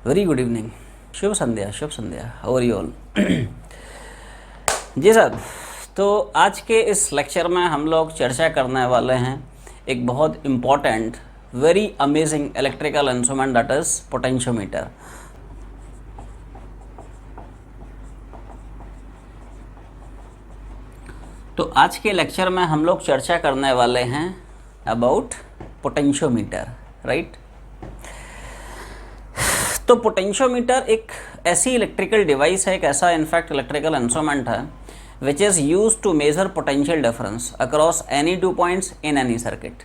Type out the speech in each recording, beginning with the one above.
Very good evening, शुभ संध्या, शुभ संध्या, हाउ आर यू ऑल। जी सर, तो आज के इस लेक्चर में हम लोग चर्चा करने वाले हैं एक बहुत important, very amazing electrical instrument, that is potentiometer. तो आज के लेक्चर में हम लोग चर्चा करने वाले हैं अबाउट पोटेंशियोमीटर, राइट। तो पोटेंशियोमीटर एक ऐसी इलेक्ट्रिकल डिवाइस है, एक ऐसा इनफैक्ट इलेक्ट्रिकल इंस्ट्रूमेंट है which is use to measure potential difference across any 2 points in any circuit.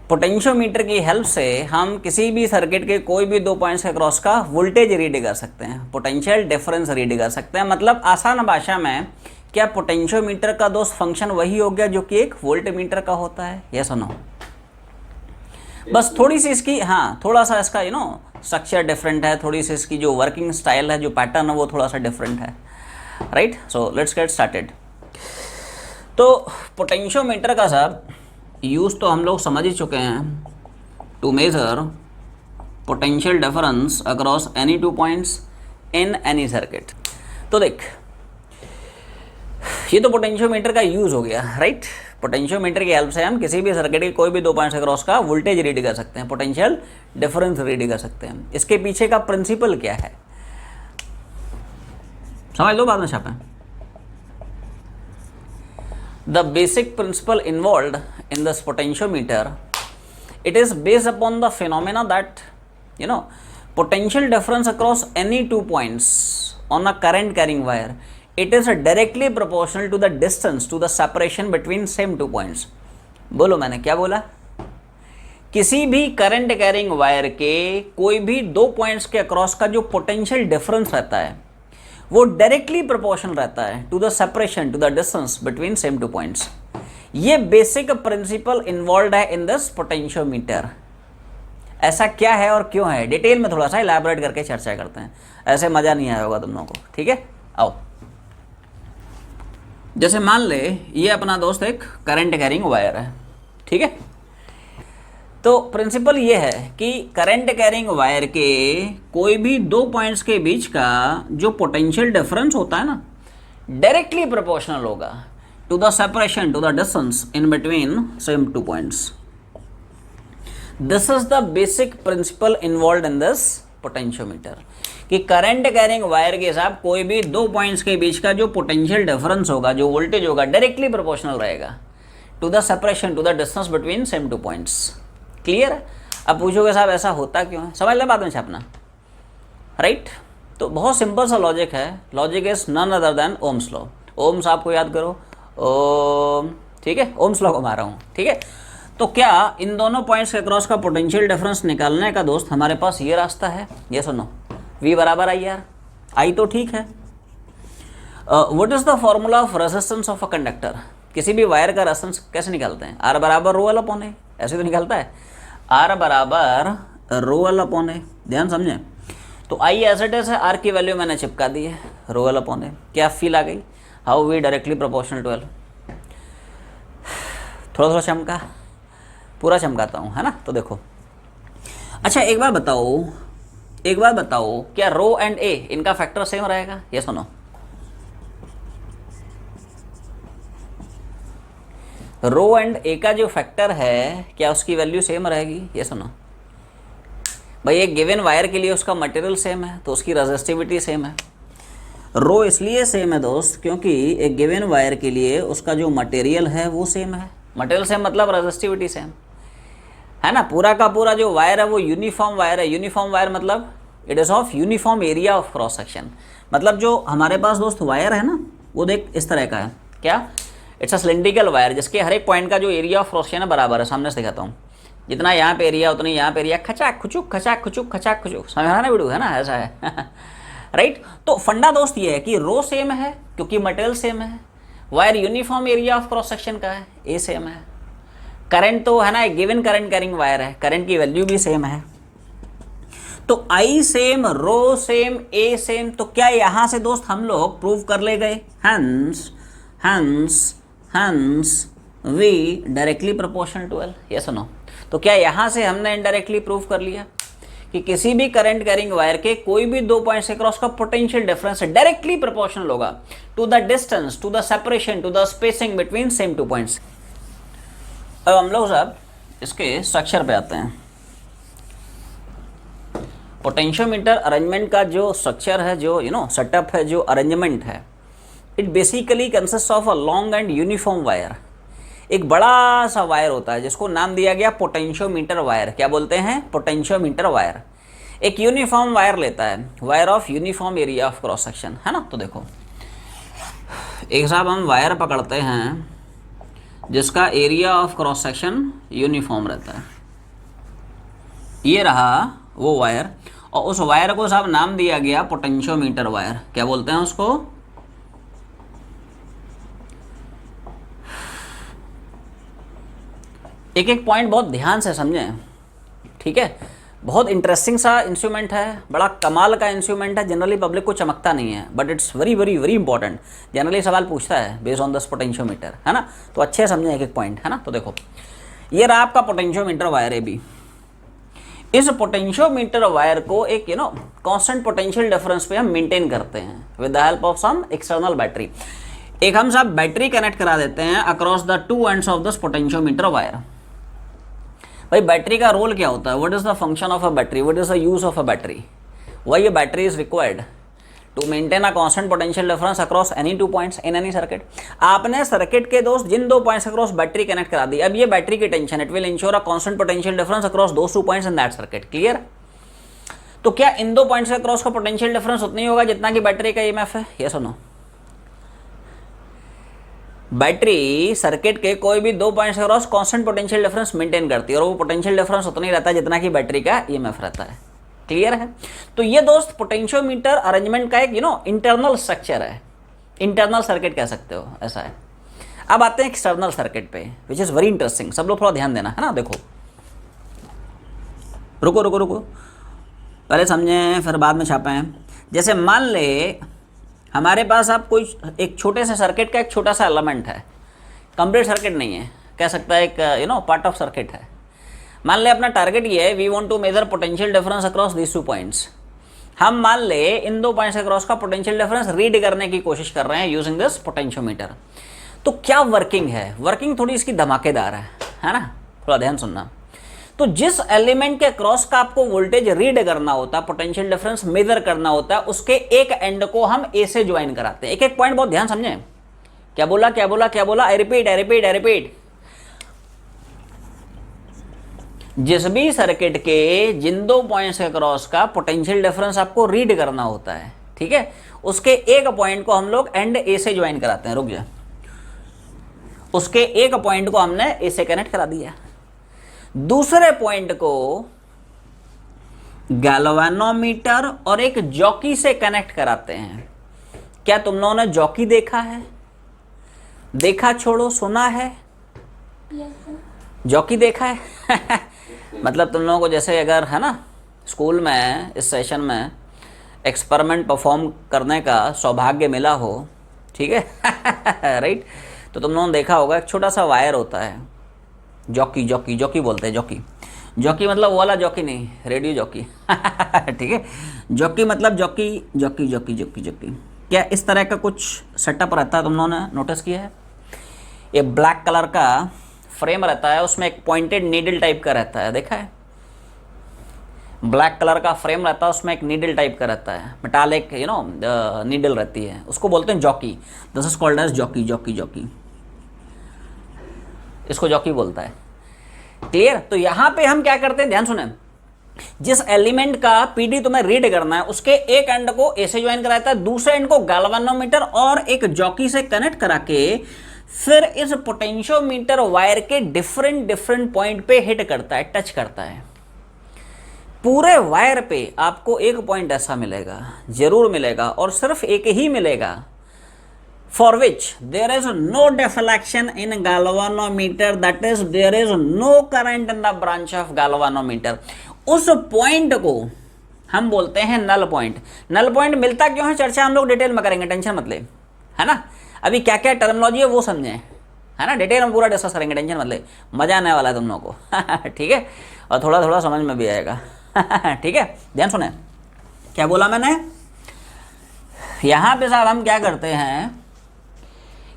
Potentiometer की हेल्प से हम किसी भी सर्किट के कोई भी 2 पॉइंट्स के अक्रॉस का वोल्टेज रीड कर सकते हैं, पोटेंशियल डिफरेंस रीड कर सकते हैं। मतलब आसान भाषा में क्या पोटेंशियोमीटर का दोस्त फंक्शन वही हो गया जो कि एक वोल्टमीटर का होता है, यस और नो। बस थोड़ी सी इसकी थोड़ा सा इसका स्ट्रक्चर डिफरेंट है, थोड़ी सी इसकी जो वर्किंग स्टाइल है, जो पैटर्न है वो थोड़ा सा डिफरेंट है, right. So let's get started. तो पोटेंशियोमीटर का साहब यूज़ तो हम लोग समझ ही चुके हैं, to measure potential difference across any 2 points in any circuit. तो देख, ये तो पोटेंशियोमीटर का यूज़ हो गया, राइट। पोटेंशियोमीटर की हेल्प से हम किसी भी सर्किट के कोई भी 2 पॉइंट्स अक्रॉस का वोल्टेज रीड कर सकते हैं, पोटेंशियल डिफरेंस रीड कर सकते हैं। इसके पीछे का प्रिंसिपल क्या है समझ लो, बाद में छापें। The basic principle involved in this potentiometer, it is based upon the phenomena that potential difference across any 2 points on a current carrying wire, it is directly proportional to the distance to the separation between same 2 points। बोलो मैंने क्या बोला, किसी भी current carrying wire के कोई भी 2 points के अक्रॉस का जो पोटेंशियल डिफरेंस रहता है वो डायरेक्टली प्रोपोर्शनल रहता है to the separation, to the distance between same 2 points. ये बेसिक प्रिंसिपल इन्वॉल्व है इन दिस पोटेंशियोमीटर। ऐसा क्या है और क्यों है, डिटेल में थोड़ा सा इलैबोरेट करके चर्चा करते हैं, ऐसे मजा नहीं आया होगा तुम लोगों को, ठीक है। आओ, जैसे मान ले ये अपना दोस्त एक करंट कैरिंग वायर है, ठीक है। तो प्रिंसिपल ये है कि करंट कैरिंग वायर के कोई भी 2 पॉइंट्स के बीच का जो पोटेंशियल डिफरेंस होता है ना, डायरेक्टली प्रोपोर्शनल होगा to the separation, to the distance in between same 2 points. This is the basic principle involve in this potentiometer कि करंट कैरिंग वायर के साथ कोई भी 2 पॉइंट्स के बीच का जो पोटेंशियल डिफरेंस होगा, जो वोल्टेज होगा, डायरेक्टली प्रोपोर्शनल रहेगा to the separation, to the distance between same 2 points. Clear है। अब पूछोगे साहब ऐसा होता क्यों है, समझ लें बाद में छापना, राइट। तो बहुत सिंपल सा लॉजिक है, logic is none other than Ohm's law. Ohm's आपको याद करो, ओम, ठीक है, ओम्स लॉ को मार रहा हूँ, ठीक है। तो क्या इन दोनों पॉइंट्स के क्रॉस का पोटेंशियल डिफरेंस निकालने का दोस्त हमारे पास ये रास्ता है, ये सुनो, V बराबर आई आर, आई तो ठीक है। What is the formula of resistance of a conductor. किसी भी वायर का रेजिस्टेंस कैसे निकालते हैं, R बराबर रो एल अपॉन ए, ऐसे तो निकलता है, R बराबर रो एल अपॉन ए, ध्यान समझें। तो आई एज इट इज है, R की वैल्यू मैंने चिपका दी है, रो एल अपॉन ए। क्या फील आ गई, how we directly proportional to L. थोड़ा थोड़ा चमका, पूरा चमकाता हूँ, है ना। तो देखो, अच्छा एक बार बताओ क्या रो एंड ए इनका फैक्टर सेम रहेगा, ये सुनो। रो एंड ए का जो फैक्टर है क्या उसकी वैल्यू सेम रहेगी, ये सुनो। भाई एक गिवन वायर के लिए उसका मटेरियल सेम है तो उसकी रेजिस्टिविटी सेम है। रो इसलिए सेम है दोस्त क्योंकि एक गिवन वायर के लिए उसका जो मटेरियल है वो सेम है। मटेरियल सेम मतलब रेजिस्टिविटी सेम है ना। पूरा का पूरा जो वायर है वो यूनिफॉर्म वायर है। यूनिफॉर्म वायर मतलब it is of uniform area of cross section. मतलब जो हमारे पास दोस्त वायर है ना वो देख इस तरह का है, क्या, इट्स अ सिलिंड्रिकल वायर जिसके हर एक पॉइंट का जो एरिया ऑफ क्रॉस सेक्शन है बराबर है। सामने से दिखाता हूँ, जितना यहाँ पे एरिया उतना यहाँ पे एरिया, खचाक खुचुक खचाक खुचुक खचाक खुचुक, समझ रहा ना वीडियो, है ना, ऐसा है राइट। तो फंडा दोस्त ये है कि रो सेम है क्योंकि मटेरियल सेम है, wire uniform area of cross section का है, ए सेम है, करंट तो है ना एक गिवन करंट कैरिंग वायर है, करंट की वैल्यू भी सेम है। तो आई सेम, रो सेम, ए सेम। तो क्या यहाँ से दोस्त हम लोग प्रूव कर ले गए, हंस हंस हंस we directly proportional to L, yes और नो। तो क्या यहाँ से हमने इनडायरेक्टली प्रूव कर लिया कि किसी भी करंट कैरिंग वायर के कोई भी दो पॉइंट्स के क्रॉस का पोटेंशियल डिफरेंस डायरेक्टली प्रोपोर्शनल होगा to the distance, to the separation, to the spacing between same two points. अब हम लोग साहब इसके स्ट्रक्चर पे आते हैं। पोटेंशियोमीटर अरेंजमेंट का जो स्ट्रक्चर है, जो सेटअप है, जो अरेंजमेंट है, it basically consist of a long and uniform wire. एक बड़ा सा वायर होता है जिसको नाम दिया गया पोटेंशियोमीटर वायर। क्या बोलते हैं? Potentiometer wire. एक यूनिफॉर्म वायर लेता है, wire of uniform area of cross section, है ना। तो देखो एक साहब हम वायर पकड़ते हैं जिसका area of cross section uniform रहता है। ये रहा वो वायर, और उस वायर को साहब नाम दिया गया पोटेंशियोमीटर वायर। क्या बोलते हैं उसको? एक एक पॉइंट बहुत ध्यान से समझें, ठीक है। बहुत इंटरेस्टिंग सा इंस्ट्रूमेंट है, बड़ा कमाल का इंस्ट्रूमेंट है। जनरली पब्लिक को चमकता नहीं है, but it's very very very important. Generally सवाल पूछता है बेस्ड ऑन दिस पोटेंशियोमीटर, है ना। तो अच्छे समझें एक एक पॉइंट, है ना। तो देखो ये रहा आपका पोटेंशियोमीटर वायर है भी। इस पोटेंशियोमीटर वायर को एक कांस्टेंट पोटेंशियल डिफरेंस पे हम मेंटेन करते हैं with the help of some external battery. एक हम सब बैटरी कनेक्ट करा देते हैं across the two ends of this potentiometer wire. भाई बैटरी का रोल क्या होता है? What is the function of a battery? What is the use of a battery? Why a battery is required to maintain a constant potential difference across any two points in any circuit. आपने circuit के दोस्त जिन दो points across battery connect करा दी, अब ये battery की tension, it will ensure a constant potential difference across those two points in that circuit. Clear? तो क्या इन दो पॉइंट्स के अक्रॉस का पोटेंशियल डिफरेंस उतना ही होगा जितना कि बैटरी का ईएमएफ है? यस और नो? बैटरी सर्किट के कोई भी दो पॉइंट्स के cross constant potential difference maintain करती है, और वो पोटेंशियल डिफरेंस उतना ही रहता है जितना कि बैटरी का ईएमएफ रहता है। क्लियर है? तो ये दोस्त पोटेंशियोमीटर अरेंजमेंट का एक इंटरनल स्ट्रक्चर है, इंटरनल सर्किट कह सकते हो, ऐसा है। अब आते हैं एक्सटर्नल सर्किट पे, विच इज वेरी इंटरेस्टिंग। सब लोग थोड़ा ध्यान देना, है ना। देखो रुको रुको रुको, पहले समझें फिर बाद में छापें। जैसे मान ले हमारे पास आप कोई एक छोटे से सर्किट का एक छोटा सा एलिमेंट है, कंप्लीट सर्किट नहीं है, कह सकता है एक पार्ट ऑफ सर्किट है। मान ले अपना टारगेट ये है, we want to measure potential difference across these two points. हम मान ले इन दो पॉइंट्स अक्रॉस का पोटेंशियल डिफरेंस रीड करने की कोशिश कर रहे हैं यूजिंग दिस पोटेंशियोमीटर। तो क्या वर्किंग है? वर्किंग थोड़ी इसकी धमाकेदार है ना। थोड़ा ध्यान सुनना। तो जिस एलिमेंट के क्रॉस का आपको वोल्टेज रीड करना होता है, पोटेंशियल डिफरेंस मेजर करना होता है, उसके एक एंड को हम ए से ज्वाइन कराते हैं। एक एक पॉइंट बहुत ध्यान समझें। क्या बोला क्या बोला क्या बोला? I repeat I repeat I repeat. जिस भी सर्किट के जिन दो पॉइंट्स के क्रॉस का पोटेंशियल डिफरेंस आपको रीड करना होता है, ठीक है, उसके एक पॉइंट को हम लोग एंड ए से ज्वाइन कराते हैं। रुक जा, उसके एक पॉइंट को हमने ए से कनेक्ट करा दिया, दूसरे पॉइंट को गैल्वेनोमीटर और एक जॉकी से कनेक्ट कराते हैं। क्या तुम लोगों ने जॉकी देखा है? देखा छोड़ो, सुना है? जॉकी देखा है? मतलब तुम लोगों को जैसे अगर है ना स्कूल में इस सेशन में एक्सपेरिमेंट परफॉर्म करने का सौभाग्य मिला हो, ठीक है राइट, तो तुम लोगों ने देखा होगा एक छोटा सा वायर होता है, जॉकी जॉकी जॉकी बोलते हैं। जॉकी जॉकी मतलब वो वाला जॉकी नहीं, रेडियो जॉकी ठीक है। जॉकी मतलब jockey jockey jockey jockey jockey. क्या इस तरह का कुछ सेटअप रहता है, तुम लोगों ने नोटिस किया है? ये ब्लैक कलर का फ्रेम रहता है, उसमें एक पॉइंटेड नीडल टाइप का रहता है, देखा है? ब्लैक कलर का फ्रेम रहता है, उसमें एक नीडल टाइप का रहता है, मेटालिक नीडल रहती है, उसको बोलते हैं jockey. This is called as jockey jockey jockey, इसको जॉकी बोलता है। क्लियर? तो यहां पे हम क्या करते हैं, ध्यान सुने। जिस एलिमेंट का पीडी तुम्हें रीड करना है उसके एक एंड को ए से ज्वाइन कराता है, दूसरे एंड को गैल्वेनोमीटर और एक जॉकी से कनेक्ट करा के फिर इस पोटेंशियोमीटर वायर के डिफरेंट डिफरेंट पॉइंट पे हिट करता है, टच करता है। पूरे वायर पे आपको एक पॉइंट ऐसा मिलेगा, जरूर मिलेगा, और सिर्फ एक ही मिलेगा, for which there is no deflection in galvanometer, that is there is no current in the branch of galvanometer। उस पॉइंट को हम बोलते हैं नल पॉइंट। नल पॉइंट मिलता क्यों है, चर्चा हम लोग डिटेल में करेंगे, टेंशन मत ले, है ना। अभी क्या क्या टर्मिनोलॉजी है वो समझें, है ना, डिटेल में पूरा डिस्कस करेंगे, टेंशन मत ले, मजा आने वाला है तुम लोगों को ठीक है, और थोड़ा थोड़ा समझ में भी आएगा ठीक है, ध्यान सुने क्या बोला मैंने। यहां पे साहब हम क्या करते हैं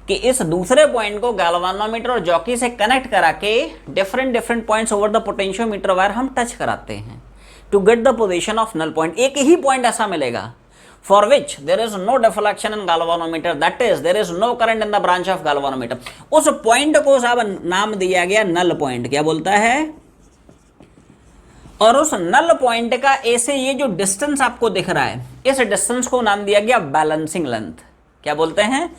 कि इस दूसरे पॉइंट को गैल्वानोमीटर और जॉकी से कनेक्ट करा के different points over the potentiometer wire हम टच कराते हैं to get the position of null point. एक ही पॉइंट ऐसा मिलेगा for which there is no deflection in galvanometer, that is there is no current in the branch of galvanometer. उस पॉइंट को साहब नाम दिया गया नल पॉइंट। क्या बोलता है? और उस नल पॉइंट का ए से ये जो डिस्टेंस आपको दिख रहा है, इस डिस्टेंस को नाम दिया गया बैलेंसिंग लेंथ। क्या बोलते हैं?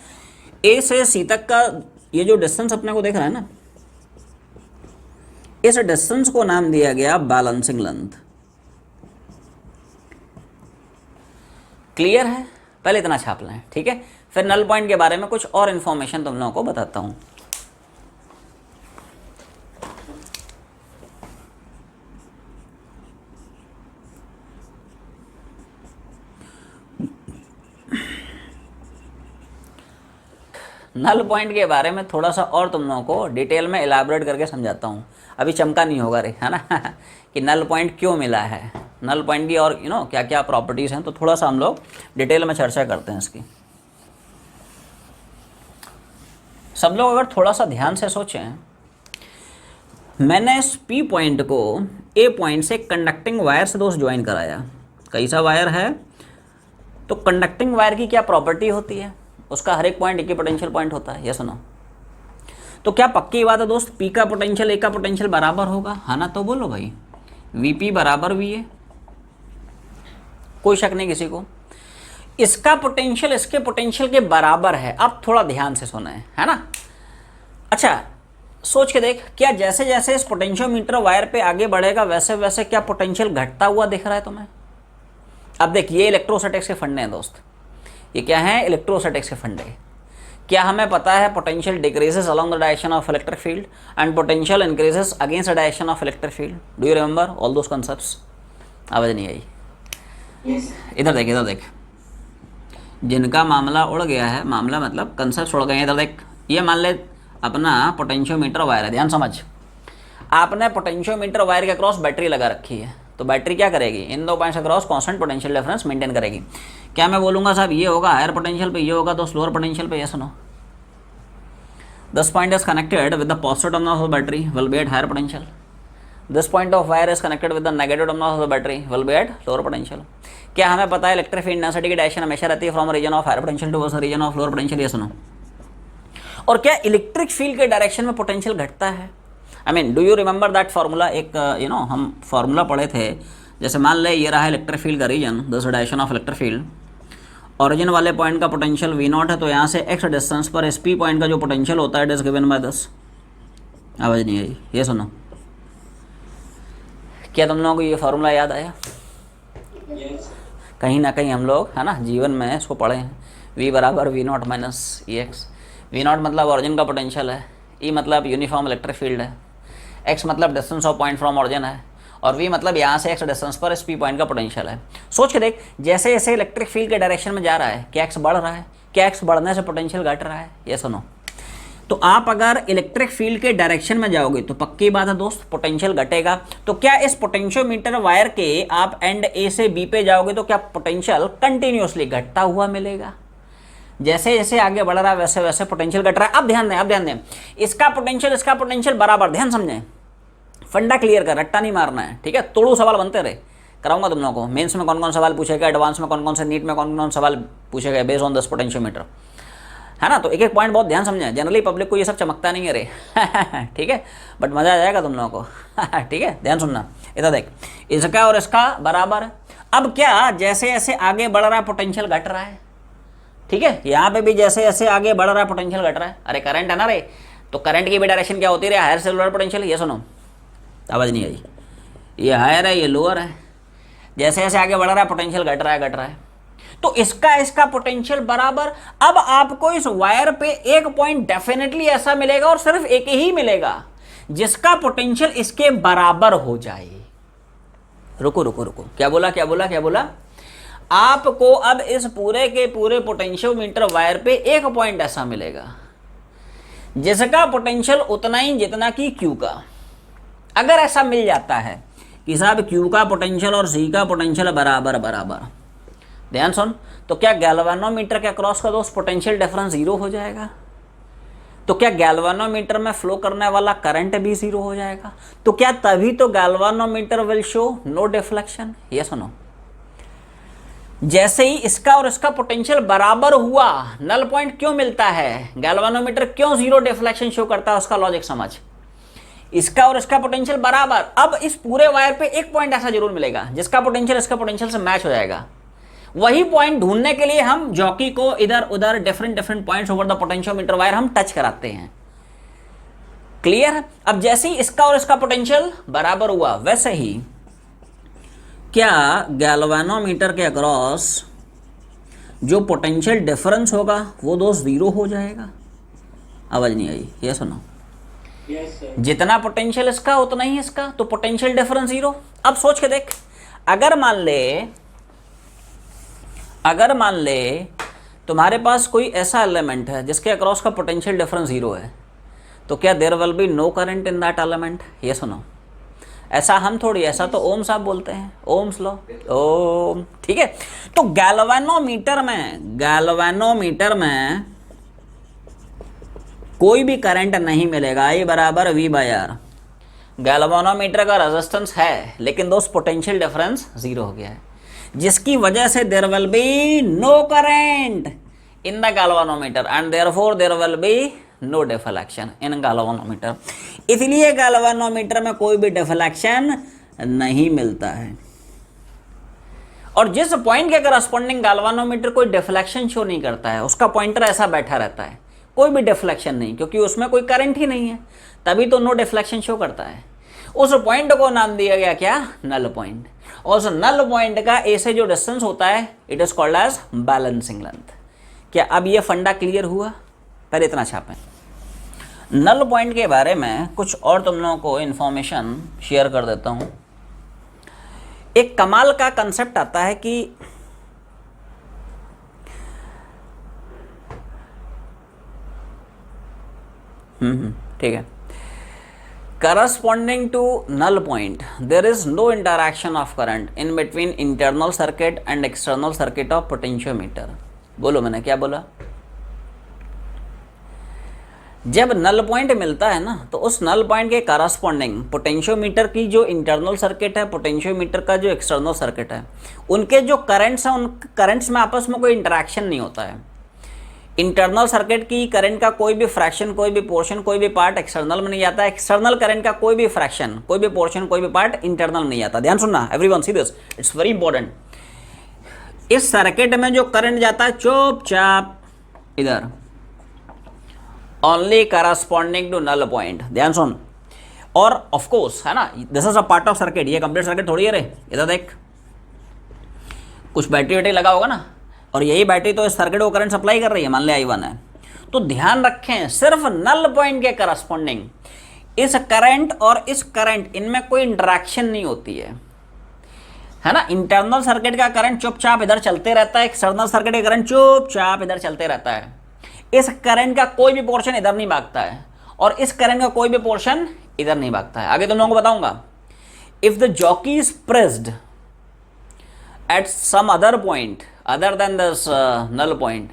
ए से सी तक का ये जो डिस्टेंस अपने को दिख रहा है ना, इस डिस्टेंस को नाम दिया गया बैलेंसिंग लेंथ। क्लियर है? पहले इतना छाप लें, ठीक है, फिर नल पॉइंट के बारे में कुछ और इंफॉर्मेशन तुम लोगों को बताता हूं। नल पॉइंट के बारे में थोड़ा सा और तुम लोगों को डिटेल में इलाबोरेट करके समझाता हूँ। अभी चमका नहीं होगा रे, है ना कि नल पॉइंट क्यों मिला है, नल पॉइंट की और क्या क्या प्रॉपर्टीज़ हैं, तो थोड़ा सा हम लोग डिटेल में चर्चा करते हैं इसकी। सब लोग अगर थोड़ा सा ध्यान से सोचें, मैंने इस पी पॉइंट को ए पॉइंट से कंडक्टिंग वायर से दोस्त ज्वाइन कराया। कैसा वायर है? तो कंडक्टिंग वायर की क्या प्रॉपर्टी होती है? उसका हर एक पॉइंट एक ही पोटेंशियल पॉइंट होता है, ये सुनो। तो क्या पक्की बात है दोस्त, पी का पोटेंशियल ए का पोटेंशियल बराबर होगा? हाँ ना, तो बोलो भाई, वीपी बराबर वी ए, कोई शक नहीं किसी को। इसका पोटेंशियल इसके पोटेंशियल के बराबर है। अब थोड़ा ध्यान से सुना है ना। अच्छा सोच के देख, क्या जैसे जैसे इस पोटेंशियोमीटर वायर पे आगे बढ़ेगा वैसे वैसे क्या पोटेंशियल घटता हुआ दिख रहा है तुम्हें? अब देख, ये इलेक्ट्रोस्टैटिक्स के फंडे हैं दोस्त। ये क्या है? इलेक्ट्रोस्टैटिक्स के फंडे। क्या हमें पता है potential decreases along the direction of electric field and potential increases against the direction of electric field? Do you remember all those concepts? आवाज नहीं आई? इधर देख, इधर देख, जिनका मामला उड़ गया है, मामला मतलब कंसेप्ट उड़ गए हैं, इधर देख। ये मान ले अपना पोटेंशियोमीटर वायर है, ध्यान समझ। आपने पोटेंशियोमीटर वायर के क्रॉस बैटरी लगा रखी है, तो बैटरी क्या करेगी? इन दो पॉइंट्स के cross constant potential difference maintain करेगी। क्या मैं बोलूँगा साहब ये होगा हायर पोटेंशियल पे, ये होगा तो लोअर पोटेंशियल पे? ये सुनो, this point is connected with the positive terminal of battery will be at higher potential. This point of wire is connected with the negative terminal of the battery will be at lower potential. क्या हमें पता है electric field density की direction हमेशा रहती है from region of higher potential towards region of lower potential? ये सुनो। और क्या इलेक्ट्रिक फील्ड के डायरेक्शन में पोटेंशियल घटता है? I mean do you remember that formula? एक हम फार्मूला पढ़े थे, जैसे मान ले ये रहा इलेक्ट्रिक फील्ड का region, this direction of electric field, origin वाले पॉइंट का पोटेंशियल वी नॉट है, तो यहाँ से एक्स डिस्टेंस पर एस पी पॉइंट का जो पोटेंशियल होता है it is given by this. आवाज़ नहीं आई? ये सुनो, क्या तुम लोगों को ये फार्मूला याद आया? कहीं ना कहीं हम लोग, है ना, जीवन में इसको पढ़े हैं। वी बराबर V nought minus E X. V nought मतलब ओरिजिन का पोटेंशियल है, ई मतलब यूनिफॉर्म इलेक्ट्रिक फील्ड है, एक्स मतलब distance of point from origin है, और वी मतलब यहाँ से एक्स डिस्टेंस पर एस पी पॉइंट का पोटेंशियल है। सोच के देख, जैसे जैसे इलेक्ट्रिक फील्ड के डायरेक्शन में जा रहा है, क्या एक्स बढ़ रहा है? क्या एक्स बढ़ने से पोटेंशियल घट रहा है? ये सुनो। तो आप अगर इलेक्ट्रिक फील्ड के डायरेक्शन में जाओगे तो पक्की बात है दोस्त पोटेंशियल घटेगा। तो क्या इस पोटेंशियोमीटर वायर के आप एंड ए से बी पे जाओगे तो क्या पोटेंशियल कंटिन्यूसली घटता हुआ मिलेगा? जैसे जैसे आगे बढ़ रहा है वैसे वैसे पोटेंशियल घट रहा है। अब ध्यान दें, अब ध्यान दें, इसका पोटेंशियल बराबर, ध्यान समझें, फंडा क्लियर कर, रट्टा नहीं मारना है, ठीक है। तोड़ू सवाल बनते रहे, कराऊंगा तुम लोगों को। मेंस में कौन कौन सवाल पूछेगा, एडवांस में कौन कौन से, नीट में कौन कौन सवाल पूछेगा बेस्ड ऑन दिस पोटेंशियोमीटर, है ना। तो एक एक पॉइंट बहुत ध्यान समझें। जनरली पब्लिक को ये सब चमकता नहीं है रे ठीक है, बट मजा आ जाएगा तुम लोगों को ठीक है, ध्यान सुनना। इधर देख, इसका और इसका बराबर। अब क्या जैसे जैसे आगे बढ़ रहा है पोटेंशियल घट रहा है, ठीक है। यहाँ पे भी जैसे जैसे आगे बढ़ रहा है पोटेंशियल घट रहा है। अरे करंट है ना रे, तो करंट की भी डायरेक्शन क्या होती है? हायर से लोअर पोटेंशियल। ये सुनो, आवाज नहीं आई? ये हायर है, ये लोअर है। जैसे जैसे आगे बढ़ रहा है पोटेंशियल घट रहा है, घट रहा है। तो इसका पोटेंशियल बराबर। अब आपको इस वायर पे एक पॉइंट डेफिनेटली ऐसा मिलेगा और सिर्फ एक ही मिलेगा जिसका पोटेंशियल इसके बराबर हो जाए। रुको रुको रुको, क्या बोला क्या बोला क्या बोला? आपको अब इस पूरे के पूरे पोटेंशियोमीटर वायर पे एक पॉइंट ऐसा मिलेगा जिसका पोटेंशियल उतना ही जितना कि क्यू का। अगर ऐसा मिल जाता है, कि साहब Q का पोटेंशियल और C का पोटेंशियल बराबर बराबर। ध्यान सुन, तो क्या गैल्वेनोमीटर के अक्रॉस का दोस्त पोटेंशियल डिफरेंस जीरो हो जाएगा? तो क्या गैल्वेनोमीटर में फ्लो करने वाला करंट भी जीरो हो जाएगा? तो क्या तभी तो galvanometer will show no deflection? ये सुनो, जैसे ही इसका और इसका पोटेंशियल बराबर हुआ, नल पॉइंट क्यों मिलता है? गैल्वेनोमीटर क्यों जीरो डिफ्लेक्शन शो करता है? उसका लॉजिक समझ। इसका और इसका पोटेंशियल बराबर, अब इस पूरे वायर पे एक पॉइंट ऐसा जरूर मिलेगा जिसका पोटेंशियल इसका पोटेंशियल से मैच हो जाएगा। वही पॉइंट ढूंढने के लिए हम जॉकी को इधर उधर different points over the potentiometer wire हम टच कराते हैं। क्लियर है? अब जैसे ही इसका और इसका पोटेंशियल बराबर हुआ, वैसे ही क्या गैल्वेनोमीटर के अक्रॉस जो पोटेंशियल डिफरेंस होगा वो दोस्त जीरो हो जाएगा? आवाज नहीं आई? ये सुनो, जितना पोटेंशियल इसका उतना ही इसका, तो पोटेंशियल डिफरेंस जीरो। अब सोच के देख, अगर मान ले तुम्हारे पास कोई ऐसा एलिमेंट है जिसके अक्रॉस का पोटेंशियल डिफरेंस जीरो है, तो क्या there will be no current in that element? ये सुनो, ऐसा हम थोड़ी, ऐसा तो ओम साहब बोलते हैं, ओम्स लॉ, ओम। ठीक है, तो गैल्वेनोमीटर में कोई भी करंट नहीं मिलेगा, I बराबर V बाय आर। गैल्वेनोमीटर का रेजिस्टेंस है, लेकिन दोस्त पोटेंशियल डिफरेंस जीरो हो गया है, जिसकी वजह से there will be no current in the galvanometer and therefore there will be no deflection in galvanometer. इसलिए गैल्वेनोमीटर में कोई भी डिफ्लेक्शन नहीं मिलता है। और जिस पॉइंट के करस्पॉन्डिंग गैल्वेनोमीटर कोई डिफ्लेक्शन शो नहीं करता है, उसका पॉइंटर ऐसा बैठा रहता है, कोई भी डिफ्लेक्शन नहीं, क्योंकि उसमें कोई करंट ही नहीं है, तभी तो नो डिफ्लेक्शन शो करता है। उस पॉइंट को नाम दिया गया क्या? Null point. और उस नल पॉइंट का ए से जो डिस्टेंस होता है, it is called as balancing length. क्या अब ये फंडा क्लियर हुआ? पहले इतना छापें। नल पॉइंट के बारे में कुछ और तुम लोगों को इंफॉर्मेशन शेयर कर देता हूं। एक कमाल का कंसेप्ट आता है कि ठीक है, corresponding to null point there is no interaction of current in between internal circuit and external circuit of potentiometer। बोलो, मैंने क्या बोला? जब नल पॉइंट मिलता है ना, तो उस नल पॉइंट के करस्पॉन्डिंग पोटेंशियोमीटर की जो इंटरनल सर्किट है, पोटेंशियोमीटर का जो एक्सटर्नल सर्किट है, उनके जो करंट्स हैं, उन करंट्स में आपस में कोई इंटरेक्शन नहीं होता है। इंटरनल सर्किट की करंट का कोई भी फ्रैक्शन, कोई भी पोर्शन, कोई भी पार्ट एक्सटर्नल में नहीं जाता है। एक्सटर्नल करंट का कोई भी फ्रैक्शन, कोई भी पोर्शन, कोई भी पार्ट इंटरनल में नहीं जाता। ध्यान सुनना everyone, see this, it's very important. इस सर्किट में जो करंट जाता है चुपचाप इधर, only corresponding to null point. ध्यान सुन, और ऑफ कोर्स है ना, this is a part of circuit, ये कंप्लीट सर्किट थोड़ी है रे। इधर देख, कुछ बैटरी वैटरी लगा होगा ना, और यही बैटरी तो इस सर्किट को करंट सप्लाई कर रही है, मान ले I1 है। तो ध्यान रखें, सिर्फ नल पॉइंट के करस्पॉन्डिंग इस करंट और इस करंट, इनमें कोई इंटरेक्शन नहीं होती है ना। इंटरनल सर्किट का करंट चुपचाप इधर चलते रहता है, एक्सटर्नल सर्किट का करंट चुपचाप इधर चलते रहता है। इस करंट का कोई भी पोर्शन इधर नहीं भागता है, और इस करंट का कोई भी पोर्शन इधर नहीं भागता है। आगे तुम लोगों को बताऊंगा। If the jockey is pressed at some other point other than this null point,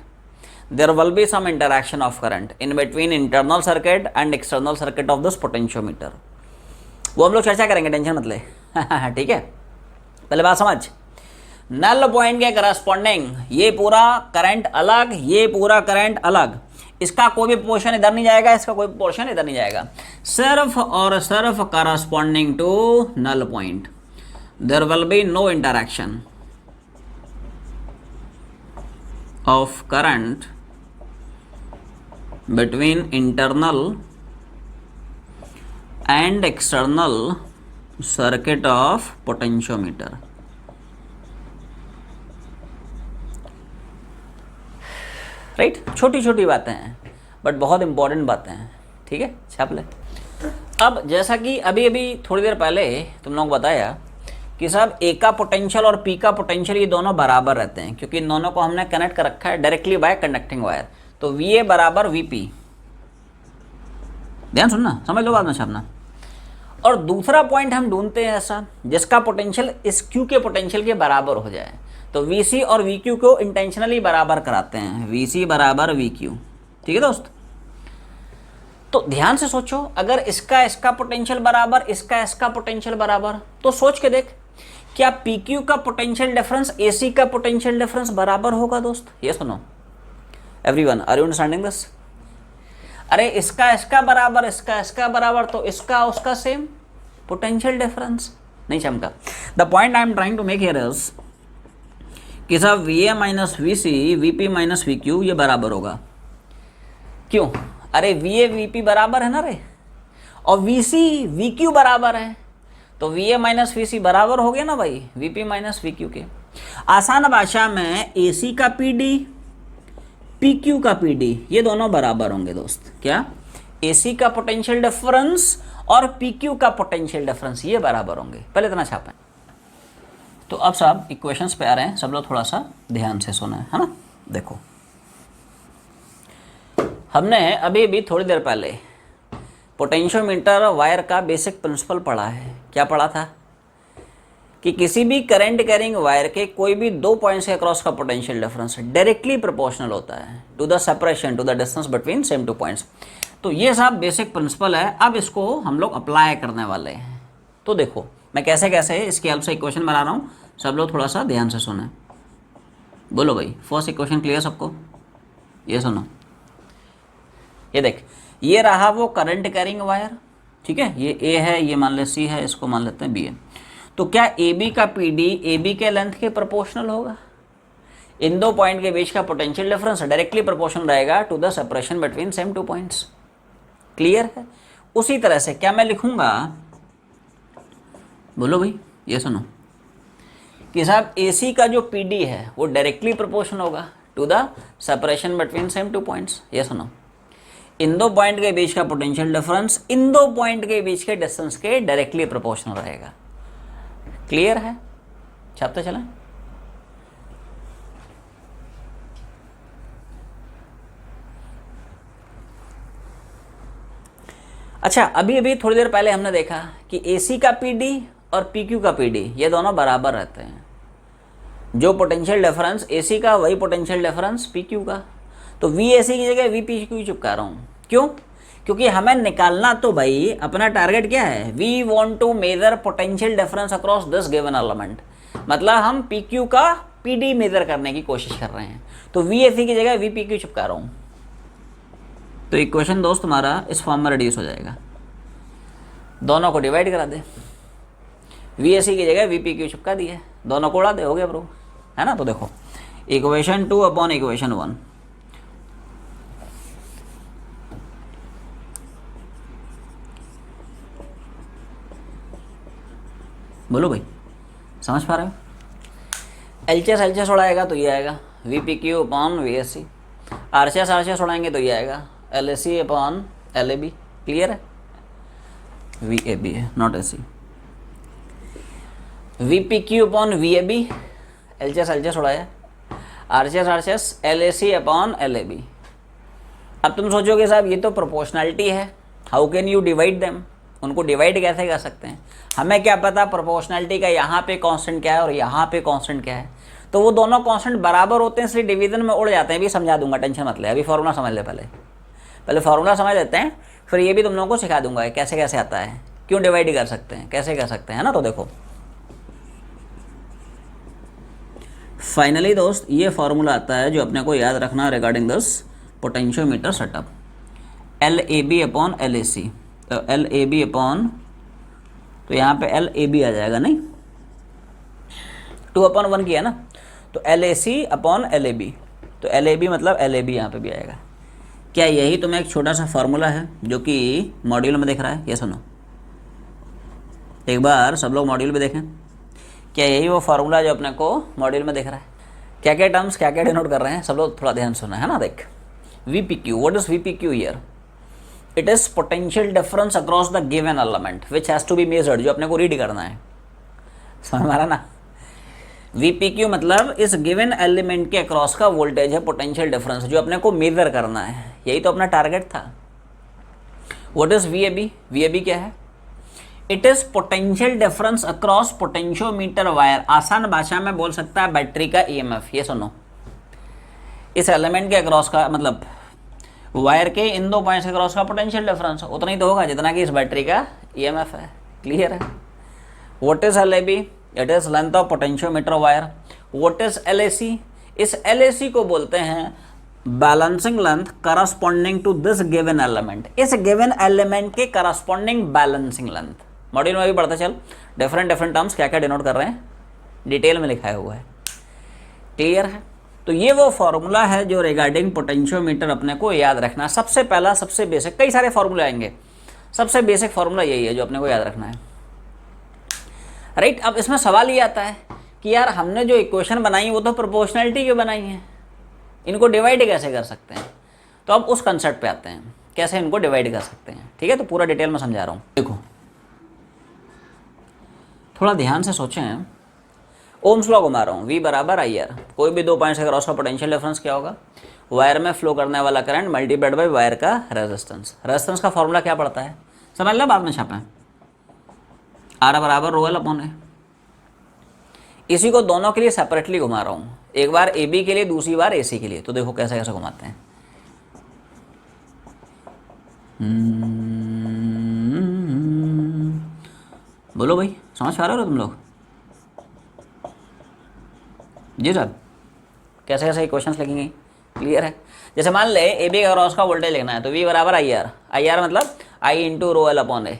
there will be some interaction of current in between internal circuit and external circuit of this potentiometer। वो हम लोग चर्चा करेंगे, tension मत ले। ठीक है, पहले बात समझ। नल पॉइंट के करस्पॉन्डिंग ये पूरा करंट अलग, ये पूरा करंट अलग, इसका कोई भी पोर्शन इधर नहीं जाएगा, इसका कोई पोर्शन इधर नहीं जाएगा, सिर्फ और सिर्फ corresponding to null point there will be no interaction of current between internal and external circuit of potentiometer। Right, छोटी छोटी बातें हैं बट बहुत इंपॉर्टेंट बातें हैं। ठीक है, छाप ले। अब जैसा कि अभी अभी थोड़ी देर पहले तुम लोगों को बताया कि साहब ए का पोटेंशियल और पी का पोटेंशियल ये दोनों बराबर रहते हैं, क्योंकि इन दोनों को हमने कनेक्ट कर रखा है डायरेक्टली बाय कंडक्टिंग वायर। तो वी ए बराबर वी पी, ध्यान सुनना, समझ लो, बाद में छापना। और दूसरा पॉइंट हम ढूंढते हैं ऐसा जिसका पोटेंशियल इस क्यू के पोटेंशियल के बराबर हो जाए। तो VC और VQ को इंटेंशनली बराबर कराते हैं, VC बराबर VQ। ठीक है दोस्त, तो ध्यान से सोचो, अगर इसका पोटेंशियल बराबर, इसका पोटेंशियल बराबर, तो सोच के देख क्या PQ का पोटेंशियल डिफरेंस AC का पोटेंशियल डिफरेंस बराबर होगा दोस्त? ये सुनो everyone, are you understanding this? अरे इसका बराबर, इसका बराबर, तो इसका उसका सेम पोटेंशियल डिफरेंस नहीं चमका। The point I am trying to make here is कि साहब VA minus VC, VP minus VQ ये बराबर होगा। क्यों? अरे VA VP बराबर है ना रे, और VC VQ बराबर है, तो VA माइनस VC बराबर हो गया ना भाई VP माइनस VQ के। आसान भाषा में AC का PD, PQ का PD ये दोनों बराबर होंगे दोस्त। क्या? AC का पोटेंशियल डिफरेंस और PQ का पोटेंशियल डिफरेंस ये बराबर होंगे। पहले इतना छापें। तो अब साहब इक्वेशंस पे आ रहे हैं, सब लोग थोड़ा सा ध्यान से सुना है ना। देखो, हमने अभी थोड़ी देर पहले पोटेंशियोमीटर वायर का बेसिक प्रिंसिपल पढ़ा है। क्या पढ़ा था? कि किसी भी करंट कैरिंग वायर के कोई भी 2 पॉइंट्स के अक्रॉस का पोटेंशियल डिफरेंस डायरेक्टली प्रोपोर्शनल होता है to the separation, to the distance between same 2 points. तो ये साहब बेसिक प्रिंसिपल है। अब इसको हम लोग अप्लाई करने वाले हैं। तो देखो मैं कैसे कैसे इसकी हेल्प से इक्वेशन बना रहा हूँ, सब लोग थोड़ा सा ध्यान से सुने। बोलो भाई, फर्स्ट इक्वेशन क्लियर सबको? ये सुनो, ये देख, ये रहा वो करंट कैरिंग वायर। ठीक है, ये A है, ये मान ले C है, इसको मान लेते हैं B है। तो क्या AB का PD AB के लेंथ के प्रोपोर्शनल होगा? इन 2 पॉइंट के बीच का पोटेंशियल डिफरेंस डायरेक्टली प्रोपोर्शनल रहेगा to the separation between same 2 points. Clear है? उसी तरह से क्या मैं लिखूंगा, बोलो भाई, ये सुनो कि साहब AC का जो PD है वो डायरेक्टली प्रोपोर्शनल होगा to the separation between same 2 points. ये सुनो, इन 2 पॉइंट के बीच का पोटेंशियल डिफरेंस इन 2 पॉइंट के बीच के डिस्टेंस के डायरेक्टली प्रोपोर्शनल रहेगा। क्लियर है? छापते चलें। अच्छा, अभी थोड़ी देर पहले हमने देखा कि AC का PD और PQ का PD ये दोनों बराबर रहते हैं। जो पोटेंशियल डिफरेंस AC का वही पोटेंशियल डिफरेंस PQ का। तो VAC की जगह VPQ चिपका रहा हूँ। क्यों? क्योंकि हमें निकालना तो भाई अपना टारगेट क्या है, we want to measure potential difference across this given element. मतलब हम PQ का PD मेजर करने की कोशिश कर रहे हैं। तो VAC की जगह VPQ चिपका रहा हूँ। तो इक्वेशन दोस्त हमारा इस फॉर्म में रिड्यूस हो जाएगा। दोनों को डिवाइड करा दे, VAC की जगह VPQ चिपका दिए, दोनों को उड़ा दे, हो गया ब्रो, है ना। तो देखो इक्वेशन 2 अपॉन इक्वेशन 1, बोलो भाई, समझ पा रहे हो? एलसीएस उड़ाएगा तो ये आएगा VPQ अपॉन VAC, आरसीएस उड़ाएंगे तो ये आएगा LAC अपॉन LAB। क्लियर है? VAB है, not AC। VPQ upon VAB, LCS उड़ाया, आरसीएस LAC अपॉन LAB। अब तुम सोचोगे साहब ये तो प्रोपोर्शनैलिटी है, how can you divide them? उनको डिवाइड कैसे कर सकते हैं? हमें क्या पता प्रोपोर्शनैलिटी का यहाँ पे कांस्टेंट क्या है और यहाँ पे कांस्टेंट क्या है। तो वो दोनों कांस्टेंट बराबर होते हैं, इसलिए डिवीजन में उड़ जाते हैं। भी समझा दूंगा, टेंशन मत ले, अभी फॉर्मूला समझ ले। पहले फार्मूला समझ लेते हैं, फिर ये भी तुम लोगों को सिखा दूंगा कैसे कैसे आता है, क्यों डिवाइड कर सकते हैं, कैसे कर सकते हैं ना। तो देखो फाइनली दोस्त ये फार्मूला आता है जो अपने को याद रखना regarding this potentiometer setup, LAB upon LAC। तो LAB अपॉन, तो यहाँ पे LAB आ जाएगा, नहीं 2/1 किया ना, तो LAC अपॉन LAB। तो LAB मतलब LAB यहाँ पे भी आएगा। क्या यही तुम्हें एक छोटा सा फार्मूला है जो कि मॉड्यूल में दिख रहा है? ये सुनो एक बार, सब लोग मॉड्यूल में देखें। क्या यही वो फार्मूला जो अपने को मॉड्यूल में दिख रहा है? क्या क्या टर्म्स क्या क्या डिनोट कर रहे हैं, सब लोग थोड़ा ध्यान सुना है ना। देख VPQ, what is VPQ here? It is potential difference across the given element which has to be measured, जो अपने को रीड करना है। समझ में आ रहा ना? VPQ मतलब इस गिवन एलिमेंट के अक्रॉस का वोल्टेज है, पोटेंशियल डिफरेंस जो अपने को मेजर करना है। यही तो अपना टारगेट था। What is VAB? VAB क्या है? It is potential difference across potentiometer wire. आसान भाषा में बोल सकता है बैटरी का ईएमएफ। ये सुनो, इस एलिमेंट के अक्रॉस का मतलब वायर के इन दो पॉइंट्स के अक्रॉस का पोटेंशियल डिफरेंस उतना ही तो होगा जितना कि इस बैटरी का ईएमएफ है। क्लियर है? What is LAB? It is length of potentiometer wire. What is LAC? इस एलएसी को बोलते हैं balancing length corresponding to this given element. इस गिवन एलिमेंट के करस्पॉन्डिंग बैलेंसिंग लेंथ। मॉड्यूल में भी पढ़ते चल डिफरेंट टर्म्स क्या क्या डिनोट कर रहे हैं, डिटेल में लिखाया हुआ है। क्लियर है? तो ये वो फॉर्मूला है जो रिगार्डिंग पोटेंशियोमीटर अपने को याद रखना है। सबसे पहला, सबसे बेसिक, कई सारे फॉर्मूले आएंगे, सबसे बेसिक फॉर्मूला यही है जो अपने को याद रखना है। राइट? अब इसमें सवाल ये आता है कि यार हमने जो इक्वेशन बनाई वो तो प्रोपोर्शनैलिटी की बनाई है, इनको डिवाइड कैसे कर सकते हैं? तो अब उस कंसेप्ट पे आते हैं, कैसे इनको डिवाइड कर सकते हैं। ठीक है? तो पूरा डिटेल में समझा रहा हूँ। देखो, थोड़ा ध्यान से सोचें। ओम्स लॉ घुमा रहा हूँ, V बराबर आई आर। कोई भी दो पॉइंट्स के क्रॉस का पोटेंशियल डिफरेंस क्या होगा? वायर में फ्लो करने वाला करंट मल्टीप्लाइड बाय वायर का रेजिस्टेंस। रेजिस्टेंस का फॉर्मूला क्या पड़ता है? समझ लो, बाद में छापें। R बराबर रो एल अपॉन ए। इसी को दोनों के लिए सेपरेटली घुमा रहा हूँ, एक बार AB के लिए, दूसरी बार AC के लिए। तो देखो कैसे कैसे घुमाते हैं। बोलो भाई, समझ पा रहे हो तुम लोग? जी सर, कैसे कैसे इक्वेशंस लिखेंगे? क्लियर है? जैसे मान ले AB का क्रॉस का वोल्टेज लिखना है तो V बराबर आई आर मतलब I into rho L upon A.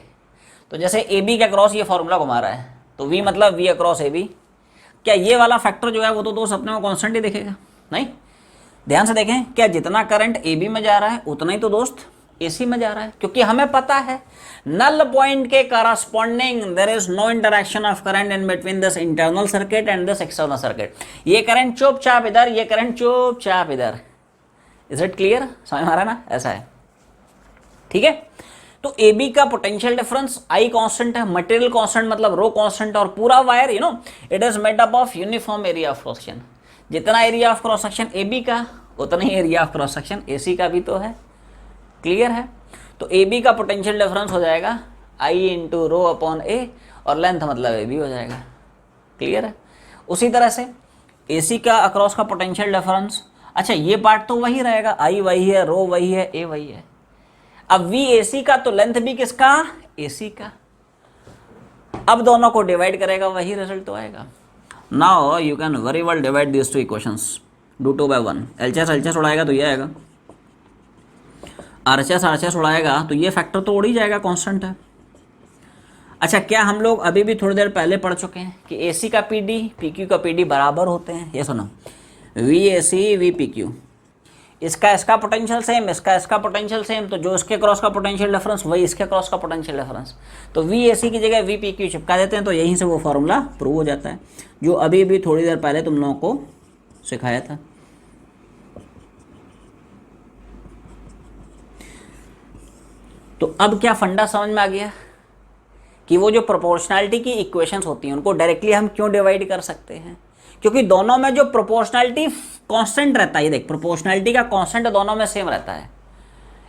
तो जैसे AB का क्रॉस ये फॉर्मूला घुमा रहा है तो V मतलब V अक्रॉस AB। क्या ये वाला फैक्टर जो है वो तो दोस्त अपने को कॉन्स्टेंट ही दिखेगा? नहीं। ध्यान से देखें, क्या जितना करंट AB में जा रहा है उतना ही तो दोस्त AC में जा रहा है, क्योंकि हमें पता है नल पॉइंट के corresponding there is no interaction of current in between this internal circuit and this external circuit. ये करंट चुपचाप इधर, ये करंट चुपचाप इधर। Is it clear? समझ में आ रहा है ना? ऐसा है। ठीक है? तो AB का पोटेंशियल डिफरेंस I कांस्टेंट है, मटेरियल कांस्टेंट मतलब रो कांस्टेंट, और पूरा wire it is made up of uniform area of cross section. जितना area of cross section AB का उतना ही area of cross section AC का भी तो है। क्लियर है? तो AB का पोटेंशियल डिफरेंस हो जाएगा I into rho upon A, और लेंथ मतलब AB हो जाएगा। क्लियर है? उसी तरह से AC का अक्रॉस का पोटेंशियल डिफरेंस, अच्छा ये पार्ट तो वही रहेगा, I वही है, रो वही है, A वही है। अब VAC का तो लेंथ भी किसका? AC का। अब दोनों को डिवाइड करेगा, वही रिजल्ट तो आएगा। Now you can very well divide this two equations, do 2 by 1। LHS उड़ाएगा तो ये आएगा, RHS उड़ाएगा तो ये फैक्टर तो उड़ ही जाएगा, कांस्टेंट है। अच्छा, क्या हम लोग अभी भी थोड़ी देर पहले पढ़ चुके हैं कि AC का PD PQ का PD बराबर होते हैं? ये सुनो, VAC VPQ, इसका पोटेंशियल सेम, इसका पोटेंशियल सेम, तो जो इसके क्रॉस का पोटेंशियल डिफरेंस वही इसके क्रॉस का पोटेंशियल डिफरेंस। तो VAC की जगह VPQ चिपका देते हैं, तो यहीं से वो फॉर्मूला प्रूव हो जाता है जो अभी भी थोड़ी देर पहले तुम लोगों को सिखाया था। तो अब क्या फंडा समझ में आ गया कि वो जो प्रोपोर्शनैलिटी की इक्वेशंस होती हैं उनको डायरेक्टली हम क्यों डिवाइड कर सकते हैं? क्योंकि दोनों में जो प्रोपोर्शनैलिटी कांस्टेंट रहता है, ये देख प्रोपोर्शनैलिटी का कांस्टेंट दोनों में सेम रहता है,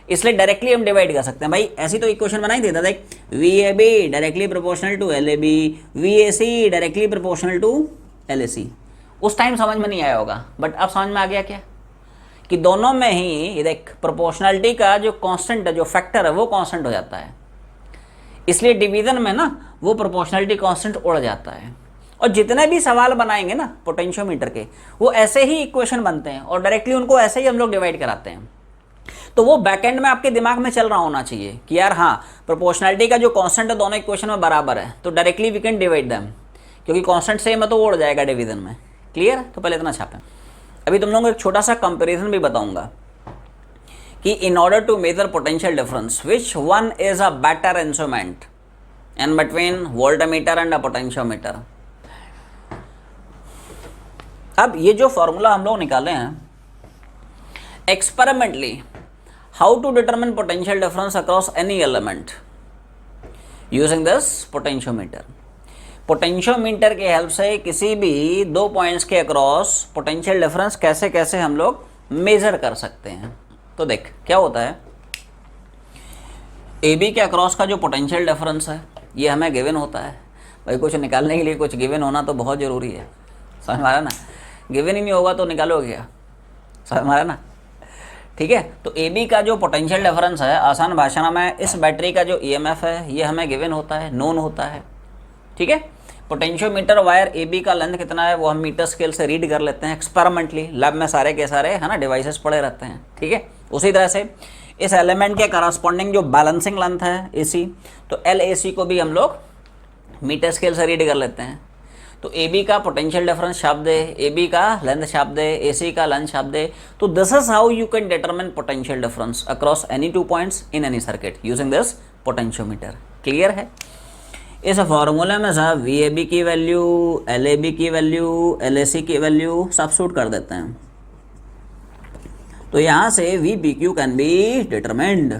इसलिए डायरेक्टली हम डिवाइड कर सकते हैं। भाई ऐसी तो इक्वेशन बना ही देता, देख VAB directly proportional to LAB, VAC directly proportional to LAC। उस टाइम समझ में नहीं आया होगा, बट अब समझ में आ गया क्या कि दोनों में ही ये देख प्रोपोर्शनैलिटी का जो कांस्टेंट है, जो फैक्टर है वो कांस्टेंट हो जाता है, इसलिए डिवीजन में ना वो प्रोपोर्शनैलिटी कांस्टेंट उड़ जाता है। और जितने भी सवाल बनाएंगे ना पोटेंशियोमीटर के, वो ऐसे ही इक्वेशन बनते हैं और डायरेक्टली उनको ऐसे ही हम लोग डिवाइड कराते हैं। तो वो बैकएंड में आपके दिमाग में चल रहा होना चाहिए कि यार हाँ, प्रोपोर्शनैलिटी का जो कांस्टेंट है दोनों इक्वेशन में बराबर है, तो directly we can divide them, क्योंकि कांस्टेंट सेम है तो वो उड़ जाएगा डिवीजन में। क्लियर? तो पहले इतना छापें। अभी तुम लोगों को एक छोटा सा कंपेरिजन भी बताऊंगा कि in order to measure potential difference which one is a better instrument in between voltmeter and a potentiometer. अब ये जो फॉर्मूला हम लोग निकाले हैं experimentally, how to determine potential difference across any element using this potentiometer. Potentiometer के help से किसी भी दो पॉइंट्स के अक्रॉस पोटेंशियल डिफरेंस कैसे कैसे हम लोग मेजर कर सकते हैं। तो देख क्या होता है, AB के अक्रॉस का जो पोटेंशियल डिफरेंस है ये हमें गिवन होता है भाई। कुछ निकालने के लिए कुछ गिवन होना तो बहुत ज़रूरी है, समझ में आ रहा ना। गिवन ही नहीं होगा तो निकालोगे क्या, समझ में आ रहा ना। ठीक है, तो ए बी का जो पोटेंशियल डिफरेंस है, आसान भाषा में इस बैटरी का जो ईएमएफ है ये हमें गिवन होता है, नोन होता है। ठीक है, पोटेंशियोमीटर वायर ए बी का लेंथ कितना है वो हम मीटर स्केल से रीड कर लेते हैं एक्सपेरिमेंटली, लैब में सारे के सारे है ना डिवाइसेस पड़े रहते हैं। ठीक है, उसी तरह से इस एलिमेंट के करस्पॉन्डिंग जो बैलेंसिंग लेंथ है एसी, तो एल ए सी को भी हम लोग मीटर स्केल से रीड कर लेते हैं। तो ए बी का पोटेंशियल डिफरेंस छाप दे, ए बी का लेंथ छाप दे, ए सी का लेंथ छाप दे। तो this is how you can determine potential difference across any two points in any circuit using this potentiometer. Clear है। इस फॉर्मूले में साहब वी ए बी की वैल्यू, एल ए बी की वैल्यू, एल ए सी की वैल्यू सब्स्टिट्यूट कर देते हैं। तो यहां से V P Q can be determined.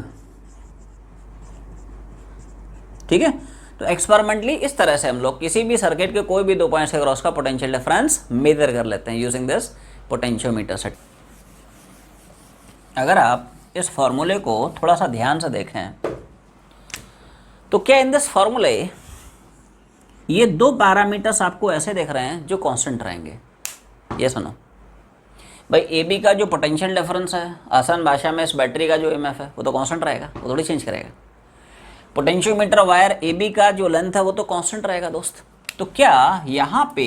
ठीक है, तो एक्सपेरिमेंटली इस तरह से हम लोग किसी भी सर्किट के कोई भी 2 पॉइंट्स के क्रॉस का पोटेंशियल डिफरेंस मेजर कर लेते हैं यूजिंग दिस पोटेंशियोमीटर सेट। अगर आप इस फॉर्मूले को थोड़ा सा ध्यान से देखें तो क्या इन दिस फॉर्मूले ये 2 पैरामीटर्स आपको ऐसे दिख रहे हैं जो कांस्टेंट रहेंगे। ये सुनो भाई, ए बी का जो पोटेंशियल डिफरेंस है, आसान भाषा में इस बैटरी का जो ईएमएफ है वो तो कांस्टेंट रहेगा, वो थोड़ी चेंज करेगा। पोटेंशियोमीटर वायर ए बी का जो लेंथ है वो तो कांस्टेंट रहेगा दोस्त। तो क्या यहाँ पे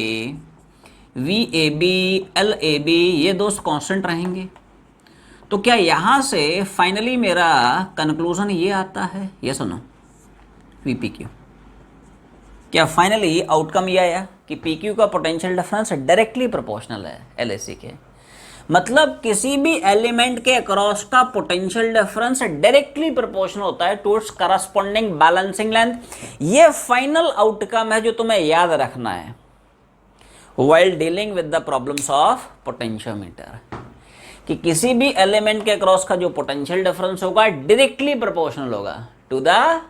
V A B, L A B ये दोस्त कांस्टेंट रहेंगे? तो क्या यहाँ से फाइनली मेरा कंक्लूजन ये आता है, ये सुनो, वी पी क्यू, क्या फाइनली आउटकम ये आया कि पी क्यू का पोटेंशियल डिफरेंस डायरेक्टली प्रोपोर्शनल है एल ए सी के। मतलब किसी भी एलिमेंट के अक्रॉस का पोटेंशियल डिफरेंस डायरेक्टली प्रोपोर्शनल होता है to its corresponding balancing length. ये फाइनल आउटकम है जो तुम्हें याद रखना है while dealing with the problems of potentiometer, कि किसी भी एलिमेंट के अक्रॉस का जो पोटेंशियल डिफरेंस होगा डायरेक्टली प्रोपोर्शनल होगा to the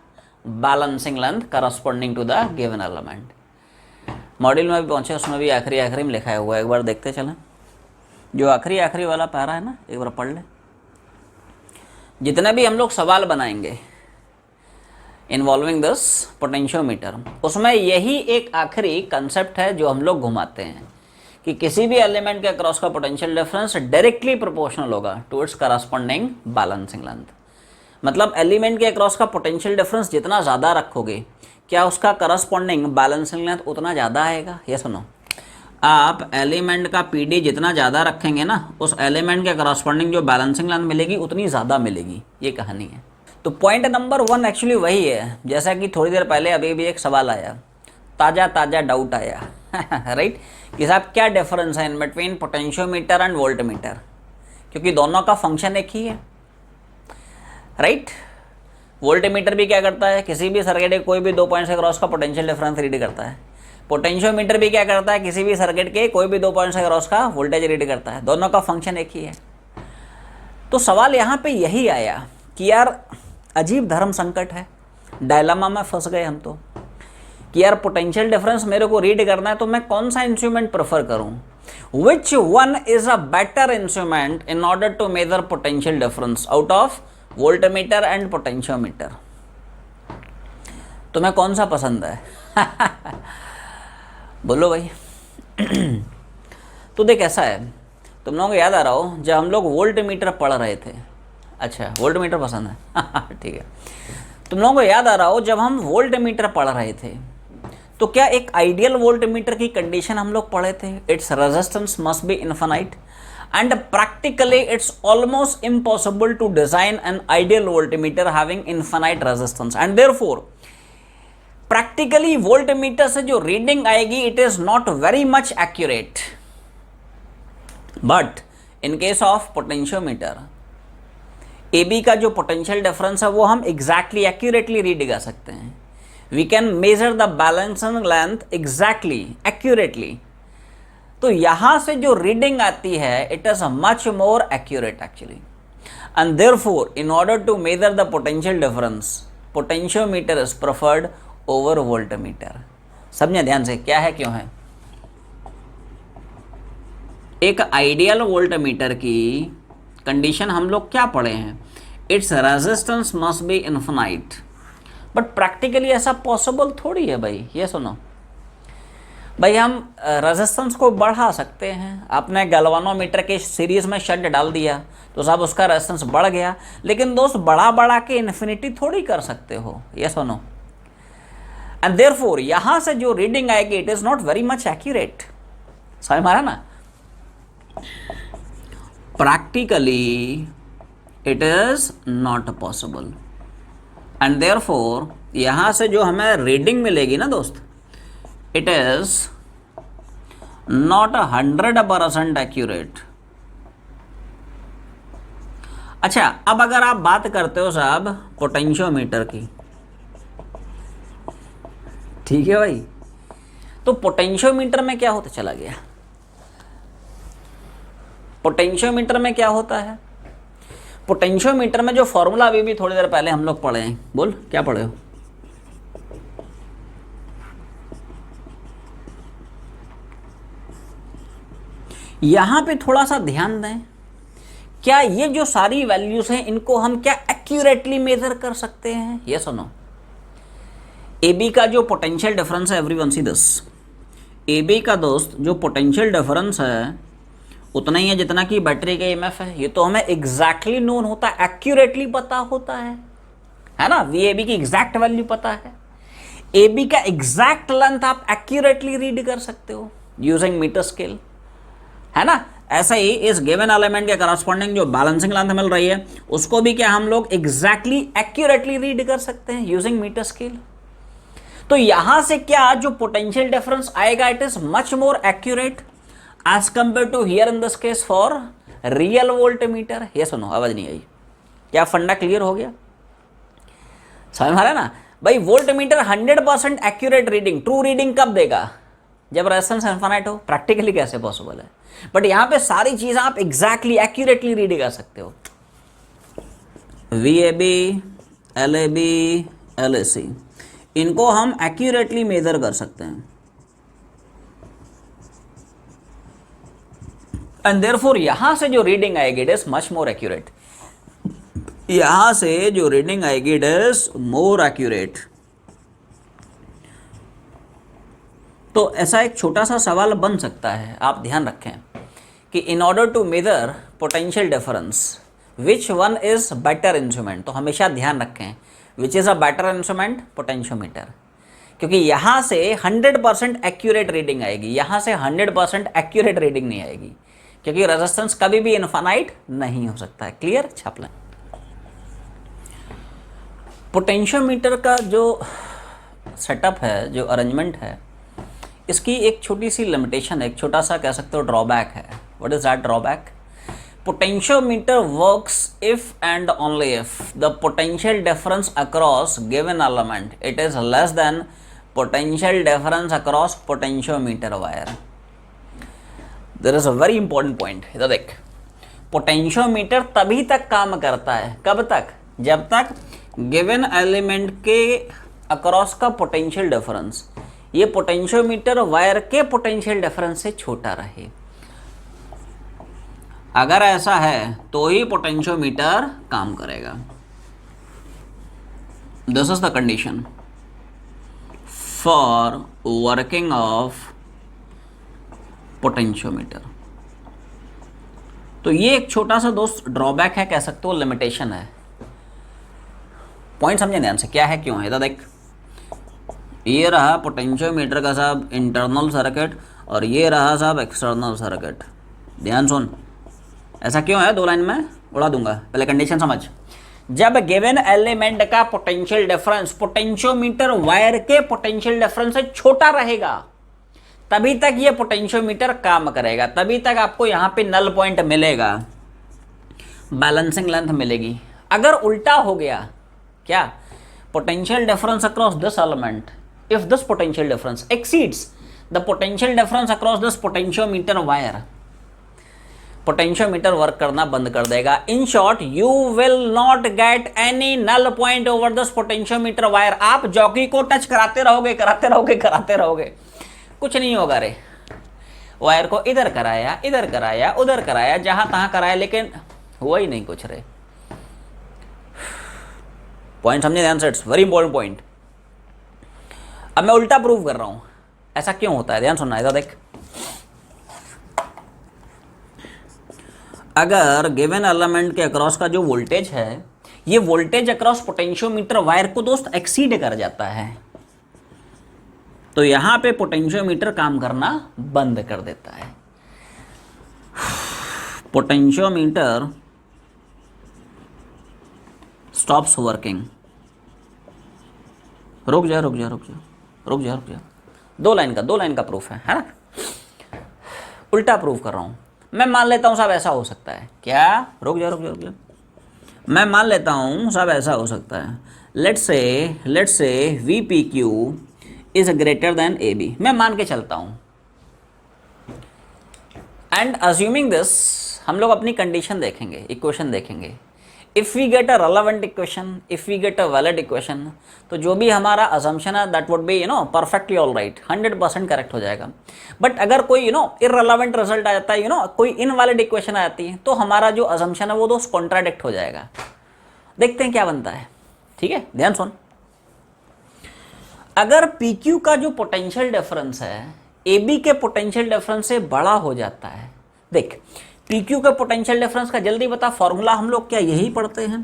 balancing length corresponding to the given element. Module में भी पहुंचे, उसमें भी आखिरी में लिखा हुआ है, एक बार देखते चलें। जो आखिरी वाला पैरा है ना, एक बार पढ़ ले। जितने भी हम लोग सवाल बनाएंगे इन्वॉल्विंग दिस पोटेंशियोमीटर, उसमें यही एक आखिरी कंसेप्ट है जो हम लोग घुमाते हैं कि किसी भी एलिमेंट के अक्रॉस का पोटेंशियल डिफरेंस डायरेक्टली प्रोपोर्शनल होगा to its corresponding balancing length. मतलब एलिमेंट के अक्रॉस का पोटेंशियल डिफरेंस जितना ज़्यादा रखोगे, क्या उसका करस्पॉन्डिंग बैलेंसिंग लेंथ उतना ज़्यादा आएगा? ये सुनो, आप एलिमेंट का पीडी जितना ज़्यादा रखेंगे ना, उस एलिमेंट के करस्पॉन्डिंग जो बैलेंसिंग लेंथ मिलेगी उतनी ज़्यादा मिलेगी। ये कहानी है। तो पॉइंट नंबर 1 एक्चुअली वही है, जैसा कि थोड़ी देर पहले अभी भी एक सवाल आया, ताज़ा डाउट आया राइट, कि साहब क्या डिफरेंस है in between potentiometer and voltmeter, क्योंकि दोनों का फंक्शन एक ही है राइट। वोल्टमीटर भी क्या करता है, किसी भी सर्किट के कोई भी 2 पॉइंट्स के क्रॉस का पोटेंशियल डिफरेंस रीड करता है। पोटेंशियोमीटर भी क्या करता है, किसी भी सर्किट के कोई भी 2 पॉइंट्स के क्रॉस का वोल्टेज रीड करता है। दोनों का फंक्शन एक ही है। तो सवाल यहाँ पे यही आया कि यार अजीब धर्म संकट है, डायलेमा में फंस गए हम तो, कि यार पोटेंशियल डिफरेंस मेरे को रीड करना है तो मैं कौन सा इंस्ट्रूमेंट प्रेफर करूं, which one is a better instrument in order to measure potential difference out of voltmeter and potentiometer. तुम्हें कौन सा पसंद है बोलो भाई तो देख ऐसा है, तुम लोगों को याद आ रहा हो जब हम लोग वोल्टमीटर पढ़ रहे थे, अच्छा वोल्टमीटर पसंद है ठीक है, तुम लोगों को याद आ रहा हो जब हम वोल्टमीटर पढ़ रहे थे तो क्या एक आइडियल वोल्टमीटर की कंडीशन हम लोग पढ़े थे, its resistance must be infinite and practically it's almost impossible to design an ideal voltmeter having infinite resistance and therefore practically voltmeter से जो रीडिंग आएगी it is not very much accurate, but in case of potentiometer AB का जो potential difference है वो हम exactly accurately read कर सकते हैं। we can measure the balancing length exactly accurately। तो यहां से जो रीडिंग आती है it is much more accurate actually, and therefore in order to measure the potential difference potentiometer is preferred over voltmeter. समझे ध्यान से क्या है क्यों है। एक आइडियल वोल्टमीटर की कंडीशन हम लोग क्या पढ़े हैं, its resistance must be infinite but practically ऐसा पॉसिबल थोड़ी है भाई। ये सुनो भाई, हम रेजिस्टेंस को बढ़ा सकते हैं। आपने गैल्वानोमीटर के सीरीज में शंट डाल दिया तो साहब उसका रेजिस्टेंस बढ़ गया, लेकिन दोस्त बढ़ा बढ़ा के इन्फिनिटी थोड़ी कर सकते हो। ये सुनो, एंड देयरफॉर यहां से जो रीडिंग आएगी it is not very much accurate. समझ मारा ना? Practically it is not possible, and therefore यहां से जो हमें रीडिंग मिलेगी ना दोस्त, इट इज नॉट 100% एक्यूरेट। अच्छा, अब अगर आप बात करते हो साहब पोटेंशियोमीटर की, ठीक है भाई, तो पोटेंशियोमीटर में क्या होता, चला गया। पोटेंशियोमीटर में क्या होता है? पोटेंशियोमीटर में जो फॉर्मूला अभी भी थोड़ी देर पहले हम लोग पढ़े हैं, बोल क्या पढ़े हो? यहां पे थोड़ा सा ध्यान दें, क्या ये जो सारी वैल्यूज हैं इनको हम क्या एक्यूरेटली मेजर कर सकते हैं? ये सुनो, ए बी का जो पोटेंशियल डिफरेंस है, everyone see this, A B का दोस्त जो पोटेंशियल डिफरेंस है उतना ही है जितना कि बैटरी का ईएमएफ है। ये तो हमें एग्जैक्टली नोन होता है, एक्यूरेटली पता होता है ना? वी ए बी की एग्जैक्ट वैल्यू पता है, ए बी का एग्जैक्ट लेंथ आप एक्यूरेटली रीड कर सकते हो यूजिंग मीटर स्केल, है ना? ऐसा ही इस गिवन एलिमेंट के करस्पॉन्डिंग जो बैलेंसिंग लेंथ मिल रही है उसको भी क्या हम लोग एग्जैक्टली एक्यूरेटली रीड कर सकते हैं यूजिंग मीटर स्केल। तो यहां से क्या जो पोटेंशियल डिफरेंस आएगा it is much more accurate as compare to here in this case for real voltmeter. ये सुनो, आवाज नहीं आई क्या? फंडा क्लियर हो गया? समझ में आ रहा है ना भाई? Voltmeter 100% accurate reading, true reading कब देगा? जब रेजिस्टेंस इनफिनिट हो। प्रैक्टिकली कैसे पॉसिबल है? बट यहां पे सारी चीजें आप एग्जैक्टली एक्यूरेटली रीड कर सकते हो। V A B, L A B, L A C, इनको हम एक्यूरेटली मेजर कर सकते हैं, एंड देयरफॉर यहां से जो रीडिंग आएगी it is much more accurate. यहां से जो रीडिंग आएगी इट इज मोर एक्यूरेट। तो ऐसा एक छोटा सा सवाल बन सकता है, आप ध्यान रखें कि in order to measure potential difference which one is better instrument. तो हमेशा ध्यान रखें which is a better instrument, potentiometer, क्योंकि यहां से 100% एक्यूरेट रीडिंग आएगी, यहां से 100% एक्यूरेट रीडिंग नहीं आएगी, क्योंकि रेजिस्टेंस कभी भी इनफाइनाइट नहीं हो सकता है। क्लियर? छाप लें। पोटेंशियोमीटर का जो सेटअप है, जो अरेंजमेंट है, इसकी एक छोटी सी लिमिटेशन है, एक छोटा सा कह सकते हो ड्रॉबैक है। What is that drawback? Potentiometer works if and only if the potential difference across given element it is less than potential difference across potentiometer wire. There is a very important point. इधर देख, potentiometer तभी तक काम करता है, कब तक? जब तक गिवन एलिमेंट के अक्रॉस का पोटेंशियल डिफरेंस ये पोटेंशियोमीटर वायर के पोटेंशियल डिफरेंस से छोटा रहे। अगर ऐसा है तो ही पोटेंशियोमीटर काम करेगा। This is the condition for working of potentiometer. तो ये एक छोटा सा दोस्त ड्रॉबैक है, कह सकते हो लिमिटेशन है। पॉइंट समझे ध्यान से, क्या है क्यों है? तो देख, ये रहा पोटेंशियोमीटर का साहब इंटरनल सर्किट और ये रहा साहब एक्सटर्नल सर्किट। ध्यान सुन, ऐसा क्यों है? 2 लाइन में उड़ा दूंगा, पहले कंडीशन समझ। जब गिवन एलिमेंट का पोटेंशियल डिफरेंस पोटेंशियोमीटर वायर के पोटेंशियल डिफरेंस से छोटा रहेगा तभी तक ये पोटेंशियोमीटर काम करेगा, तभी तक आपको यहां पे नल पॉइंट मिलेगा, बैलेंसिंग लेंथ मिलेगी। अगर उल्टा हो गया, क्या? Potential difference across this element, if this potential difference exceeds the potential difference across this potentiometer wire, potentiometer work करना बंद कर देगा। In short you will not get any null point over this potentiometer wire. आप jockey को touch कराते रहोगे, कराते रहोगे, कराते रहोगे, कुछ नहीं होगा रे। वायर को इधर कराया, इधर कराया, उधर कराया, जहां तहां कराया, लेकिन हुआ ही नहीं कुछ रे। पॉइंट समझे ध्यान से, इट्स वेरी इंपॉर्टेंट पॉइंट। अब मैं उल्टा प्रूव कर रहा हूं, ऐसा क्यों होता है, ध्यान सुनना, इधर देख। अगर गिवन एलिमेंट के अक्रॉस का जो वोल्टेज है, ये वोल्टेज अक्रॉस पोटेंशियोमीटर वायर को दोस्त एक्सीड कर जाता है, तो यहां पे पोटेंशियोमीटर काम करना बंद कर देता है। Potentiometer stops working. रुक जा रुक जा रुक जा रुक जा रुक जा, दो लाइन का प्रूफ है ना, उल्टा प्रूफ कर रहा हूं मैं। मान लेता हूं साहब ऐसा हो सकता है क्या, रुक जा रुक जा रुक जा, मैं मान लेता हूं साहब ऐसा हो सकता है, let's say V P Q is greater than A B, मैं मान के चलता हूं, एंड अज्यूमिंग दिस, हम लोग अपनी कंडीशन देखेंगे, इक्वेशन देखेंगे। If we get a relevant equation, if we get a valid equation, तो जो भी हमारा अजम्पशन है that would be perfectly all right, 100% correct हो जाएगा। बट अगर कोई इररेलेवेंट रिजल्ट आ जाता है, कोई इनवैलिड इक्वेशन आ जाती है, तो हमारा जो अजम्पशन है वो दोस्त कॉन्ट्राडिक्ट हो जाएगा। देखते हैं क्या बनता है, ठीक है, ध्यान सुन। अगर पी क्यू का जो पोटेंशियल डिफरेंस है ए बी के पोटेंशियल डिफरेंस से बड़ा हो जाता है, देख पी क्यू का पोटेंशियल डिफरेंस का जल्दी बता, फॉर्मूला हम लोग क्या यही पढ़ते हैं,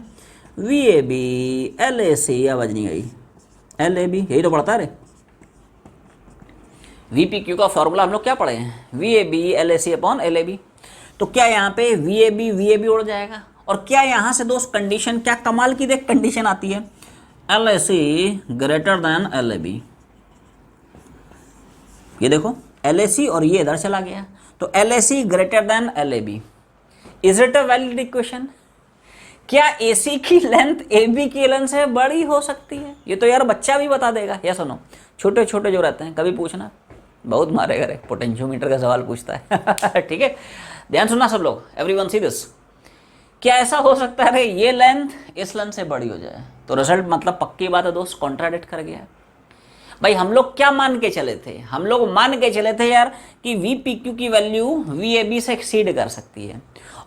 V A B L A C, आवाज नहीं आई, एल ए बी यही तो पढ़ता है रे। वी पी क्यू का फॉर्मूला हम लोग क्या पढ़े हैं, V A B L A C upon L A B. तो क्या यहाँ पे वी ए बी उड़ जाएगा, और क्या यहाँ से दोस्त कंडीशन, क्या कमाल की देख कंडीशन आती है, L A C greater than L A B. ये देखो एल ए सी और ये इधर चला गया, तो L A C greater than L A B. Is it a valid equation? क्या ए सी की लेंथ ए बी की लेंथ से बड़ी हो सकती है? ये तो यार बच्चा भी बता देगा, या सुनो छोटे छोटे जो रहते हैं, कभी पूछना, बहुत मारेगा रे, पोटेंशियोमीटर का सवाल पूछता है ठीक है, ध्यान सुनना सब लोग, एवरीवन सी दिस। क्या ऐसा हो सकता है ये लेंथ इस लेंथ से बड़ी हो जाए? तो रिजल्ट मतलब पक्की बात है दोस्त, कॉन्ट्राडिक्ट कर गया। भाई हम लोग क्या मान के चले थे, हम लोग मान के चले थे यार कि वी पी क्यू की वैल्यू वी ए बी से एक्सीड कर सकती है,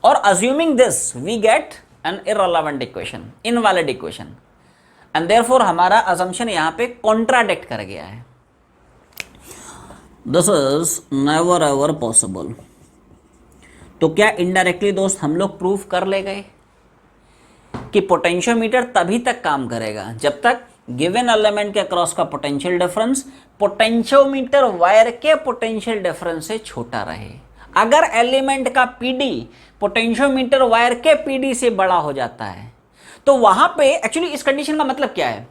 और assuming this we get an irrelevant equation, invalid equation, and therefore हमारा अजम्पशन यहाँ पे कॉन्ट्राडिक्ट कर गया है। This is never ever possible. तो क्या इनडायरेक्टली दोस्त हम लोग प्रूफ कर ले गए कि पोटेंशियोमीटर तभी तक काम करेगा जब तक गिवन एलिमेंट के अक्रॉस का पोटेंशियल डिफरेंस पोटेंशियोमीटर वायर के पोटेंशियल डिफरेंस से छोटा रहे। अगर एलिमेंट का पीडी पोटेंशियोमीटर वायर के पीडी से बड़ा हो जाता है, तो वहां पे एक्चुअली इस कंडीशन का मतलब क्या है,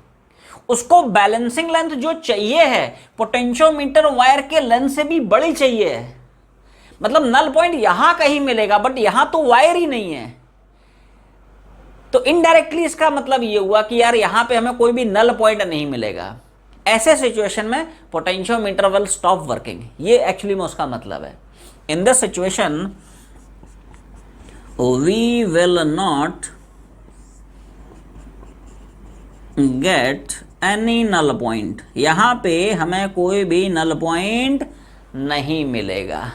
उसको बैलेंसिंग लेंथ जो चाहिए है पोटेंशियोमीटर वायर के लेंथ से भी बड़ी चाहिए है। मतलब नल पॉइंट यहां कहीं मिलेगा, बट यहां तो वायर ही नहीं है। तो इनडायरेक्टली इसका मतलब ये हुआ कि यार यहां पे हमें कोई भी नल पॉइंट नहीं मिलेगा। ऐसे सिचुएशन में पोटेंशियोमीटर विल स्टॉप वर्किंग, ये एक्चुअली में उसका मतलब है। In this situation we will not get any null point, यहां पे हमें कोई भी नल पॉइंट नहीं मिलेगा।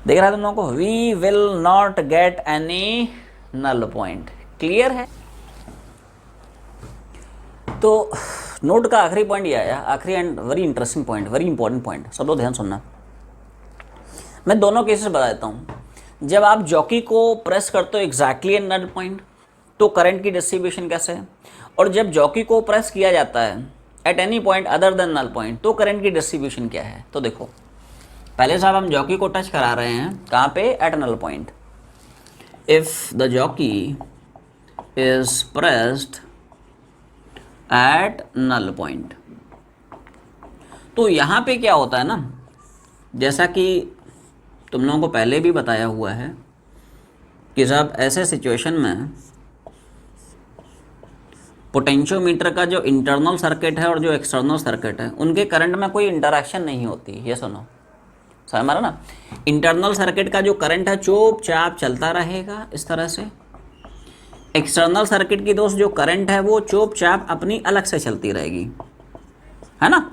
देख रहा है तुम लोगों को, we will not get any null point, clear है? तो नोट का आखिरी पॉइंट ये आया, आखिरी and very interesting point, very important point, सब लोग ध्यान सुनना। मैं दोनों केसेस बता देता हूं। जब आप जॉकी को प्रेस करते हो एग्जैक्टली एन नल पॉइंट, तो करंट की डिस्ट्रीब्यूशन कैसे है, और जब जॉकी को प्रेस किया जाता है at any point other than null point, तो करंट की डिस्ट्रीब्यूशन क्या है। तो देखो पहले साहब हम जॉकी को टच करा रहे हैं कहाँ पे, at null point. If the jockey is pressed at null point, तो यहाँ पे क्या होता है ना, जैसा कि तुम लोगों को पहले भी बताया हुआ है कि साहब ऐसे सिचुएशन में पोटेंशियोमीटर का जो इंटरनल सर्किट है और जो एक्सटर्नल सर्किट है उनके करंट में कोई इंटरेक्शन नहीं होती। ये सुनो समझ मारा ना, इंटरनल सर्किट का जो करंट है चुपचाप चलता रहेगा इस तरह से, एक्सटर्नल सर्किट की दोस्त जो करंट है वो चुपचाप अपनी अलग से चलती रहेगी, है ना।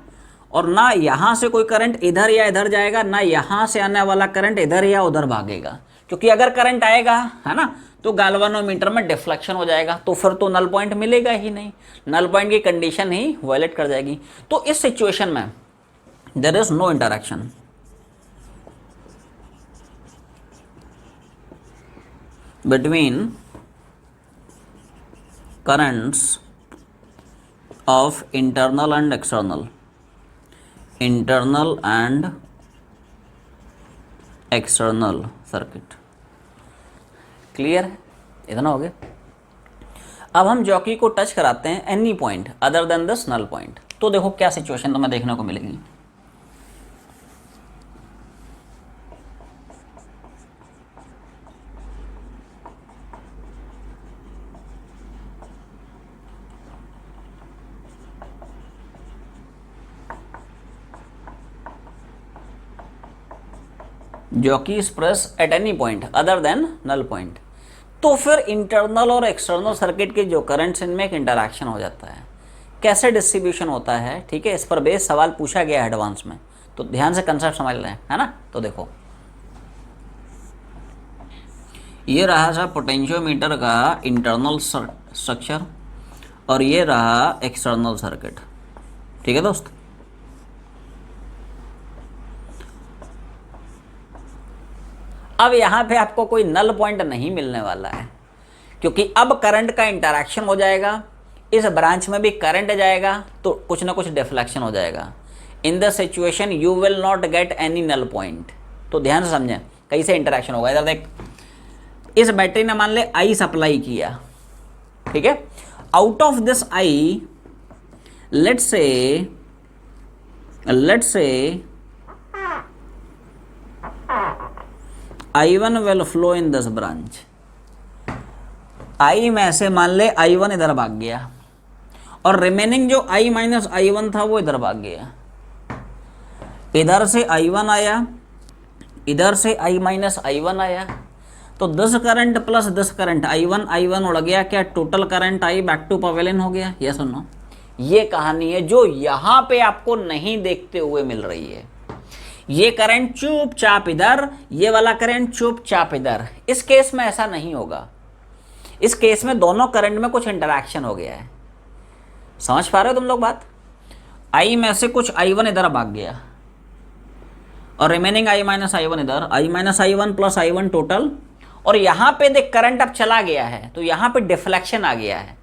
और ना यहाँ से कोई करंट इधर या इधर जाएगा, ना यहाँ से आने वाला करंट इधर या उधर भागेगा, क्योंकि अगर करंट आएगा, है ना, तो गैल्वेनोमीटर में डिफ्लेक्शन हो जाएगा, तो फिर तो नल पॉइंट मिलेगा ही नहीं, नल पॉइंट की कंडीशन ही वायलेट कर जाएगी। तो इस सिचुएशन में there is no interaction, between currents of internal and external circuit। Clear है? इतना हो गया। अब हम जॉकी को टच कराते हैं any point other than this null point, तो देखो क्या सिचुएशन तुम्हें देखने को मिलेगी। Jockey is press at any point other than null point, तो फिर इंटरनल और एक्सटर्नल सर्किट के जो करंट्स इनमें एक इंटरैक्शन हो जाता है। कैसे डिस्ट्रीब्यूशन होता है, ठीक है, इस पर बेस सवाल पूछा गया है एडवांस में, तो ध्यान से कंसेप्ट समझ लें, है ना। तो देखो ये रहा सा पोटेंशियोमीटर का इंटरनल स्ट्रक्चर और ये रहा एक्सटर्नल सर्किट, ठीक है दोस्त। अब यहाँ पे आपको कोई नल पॉइंट नहीं मिलने वाला है, क्योंकि अब करंट का इंटरैक्शन हो जाएगा, इस ब्रांच में भी करंट जाएगा, तो कुछ ना कुछ डिफ्लेक्शन हो जाएगा। In the situation you will not get any null point. तो ध्यान से समझें कैसे इंटरैक्शन होगा। इधर देख, इस बैटरी ने मान ले आई सप्लाई किया, ठीक है, out of this I let's say I1 will flow in this branch। I में से मान ले I1 इधर भाग गया और रिमेनिंग जो I माइनस I1 था वो इधर भाग गया। इधर से I1 आया, इधर से I माइनस I1 आया, तो this current plus this current I1 उड़ गया, क्या total current I back to pavilion हो गया। ये सुनो, ये कहानी है जो यहां पे आपको नहीं देखते हुए मिल रही है। ये करंट चुपचाप इधर, ये वाला करंट चुपचाप इधर। इस केस में ऐसा नहीं होगा, इस केस में दोनों करंट में कुछ इंटरैक्शन हो गया है। समझ पा रहे हो तुम लोग बात। I में से कुछ I1 इधर भाग गया और रिमेनिंग I माइनस I1 इधर, I minus I1 plus I1 total, और यहां पे देख करंट अब चला गया है, तो यहां पे डिफ्लेक्शन आ गया है।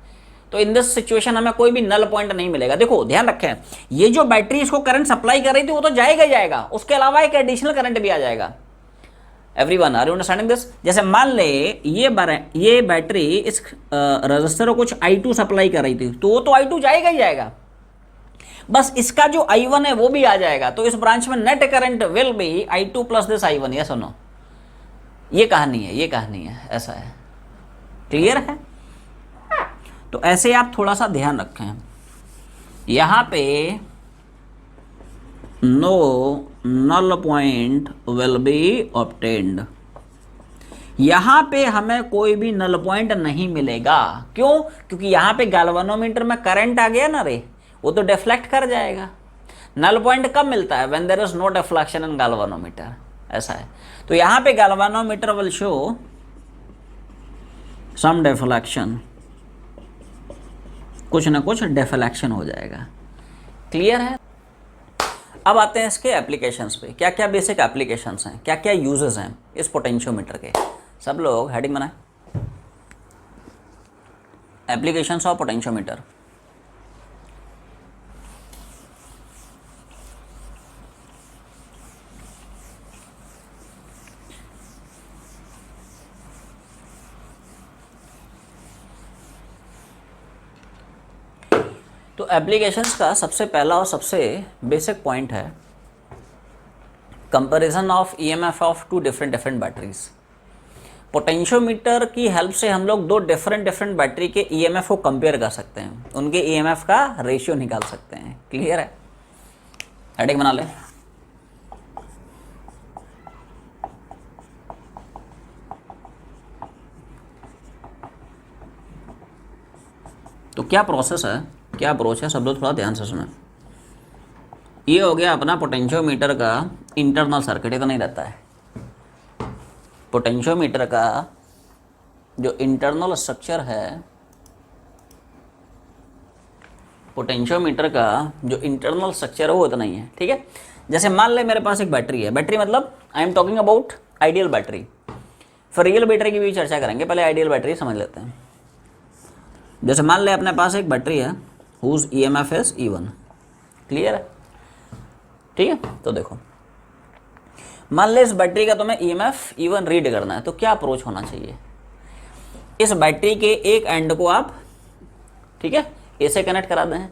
तो इन दिस सिचुएशन हमें कोई भी नल पॉइंट नहीं मिलेगा। देखो ध्यान रखें, ये जो बैटरी इसको करंट सप्लाई कर रही थी वो तो जाएगा ही जाएगा, उसके अलावा एक एडिशनल करंट भी आ जाएगा। Everyone are you understanding this. जैसे मान ले ये बैटरी इस रजिस्टर को कुछ I2 सप्लाई कर रही थी, तो वो तो I2 जाएगा ही जाएगा, बस इसका जो I1 है वो भी आ जाएगा। तो इस ब्रांच में net current will be I2 plus this I1। ये सुनो, ये कहानी है, ये कहानी है, ऐसा है। क्लियर है? तो ऐसे आप थोड़ा सा ध्यान रखें, यहां पे no null point will be obtained. यहां पे हमें कोई भी नल पॉइंट नहीं मिलेगा। क्यों? क्योंकि यहां पे गैल्वेनोमीटर में करंट आ गया ना रे, वो तो डिफ्लेक्ट कर जाएगा। नल पॉइंट कब मिलता है? When there is no deflection in galvanometer, ऐसा है। तो यहां पे galvanometer will show some deflection, कुछ ना कुछ डिफ्लेक्शन हो जाएगा। क्लियर है? अब आते हैं इसके एप्लीकेशंस पे। क्या क्या बेसिक एप्लीकेशंस हैं, क्या क्या यूजेस हैं इस पोटेंशियोमीटर के। सब लोग हेडिंग बनाएं, एप्लीकेशंस ऑफ पोटेंशियोमीटर। तो एप्लीकेशंस का सबसे पहला और सबसे बेसिक पॉइंट है comparison of EMF of two different batteries. Potentiometer की हेल्प से हम लोग दो डिफरेंट बैटरी के ईएमएफ को कंपेयर कर सकते हैं, उनके ईएमएफ का रेशियो निकाल सकते हैं। क्लियर है? हेडिंग बना ले। तो क्या प्रोसेस है, क्या अप्रोच है, सब लोग थोड़ा ध्यान से सुने। ये हो गया अपना पोटेंशियोमीटर का इंटरनल सर्किट, ये तो नहीं रहता है। पोटेंशियोमीटर का जो इंटरनल स्ट्रक्चर है पोटेंशियोमीटर का, जो इंटरनल स्ट्रक्चर है वो इतना ही है, ठीक है। जैसे मान ले मेरे पास एक बैटरी है, बैटरी मतलब I am talking about ideal battery, फिर रियल बैटरी की भी चर्चा करेंगे, पहले आइडियल बैटरी समझ लेते हैं। जैसे मान ले अपने पास एक बैटरी है whose EMF is E1, clear है, ठीक है। तो देखो मान ले इस बैटरी का तुम्हें ईएमएफ E1 रीड करना है, तो क्या अप्रोच होना चाहिए, इस बैटरी के एक एंड को आप, ठीक है, ए से कनेक्ट करा दें,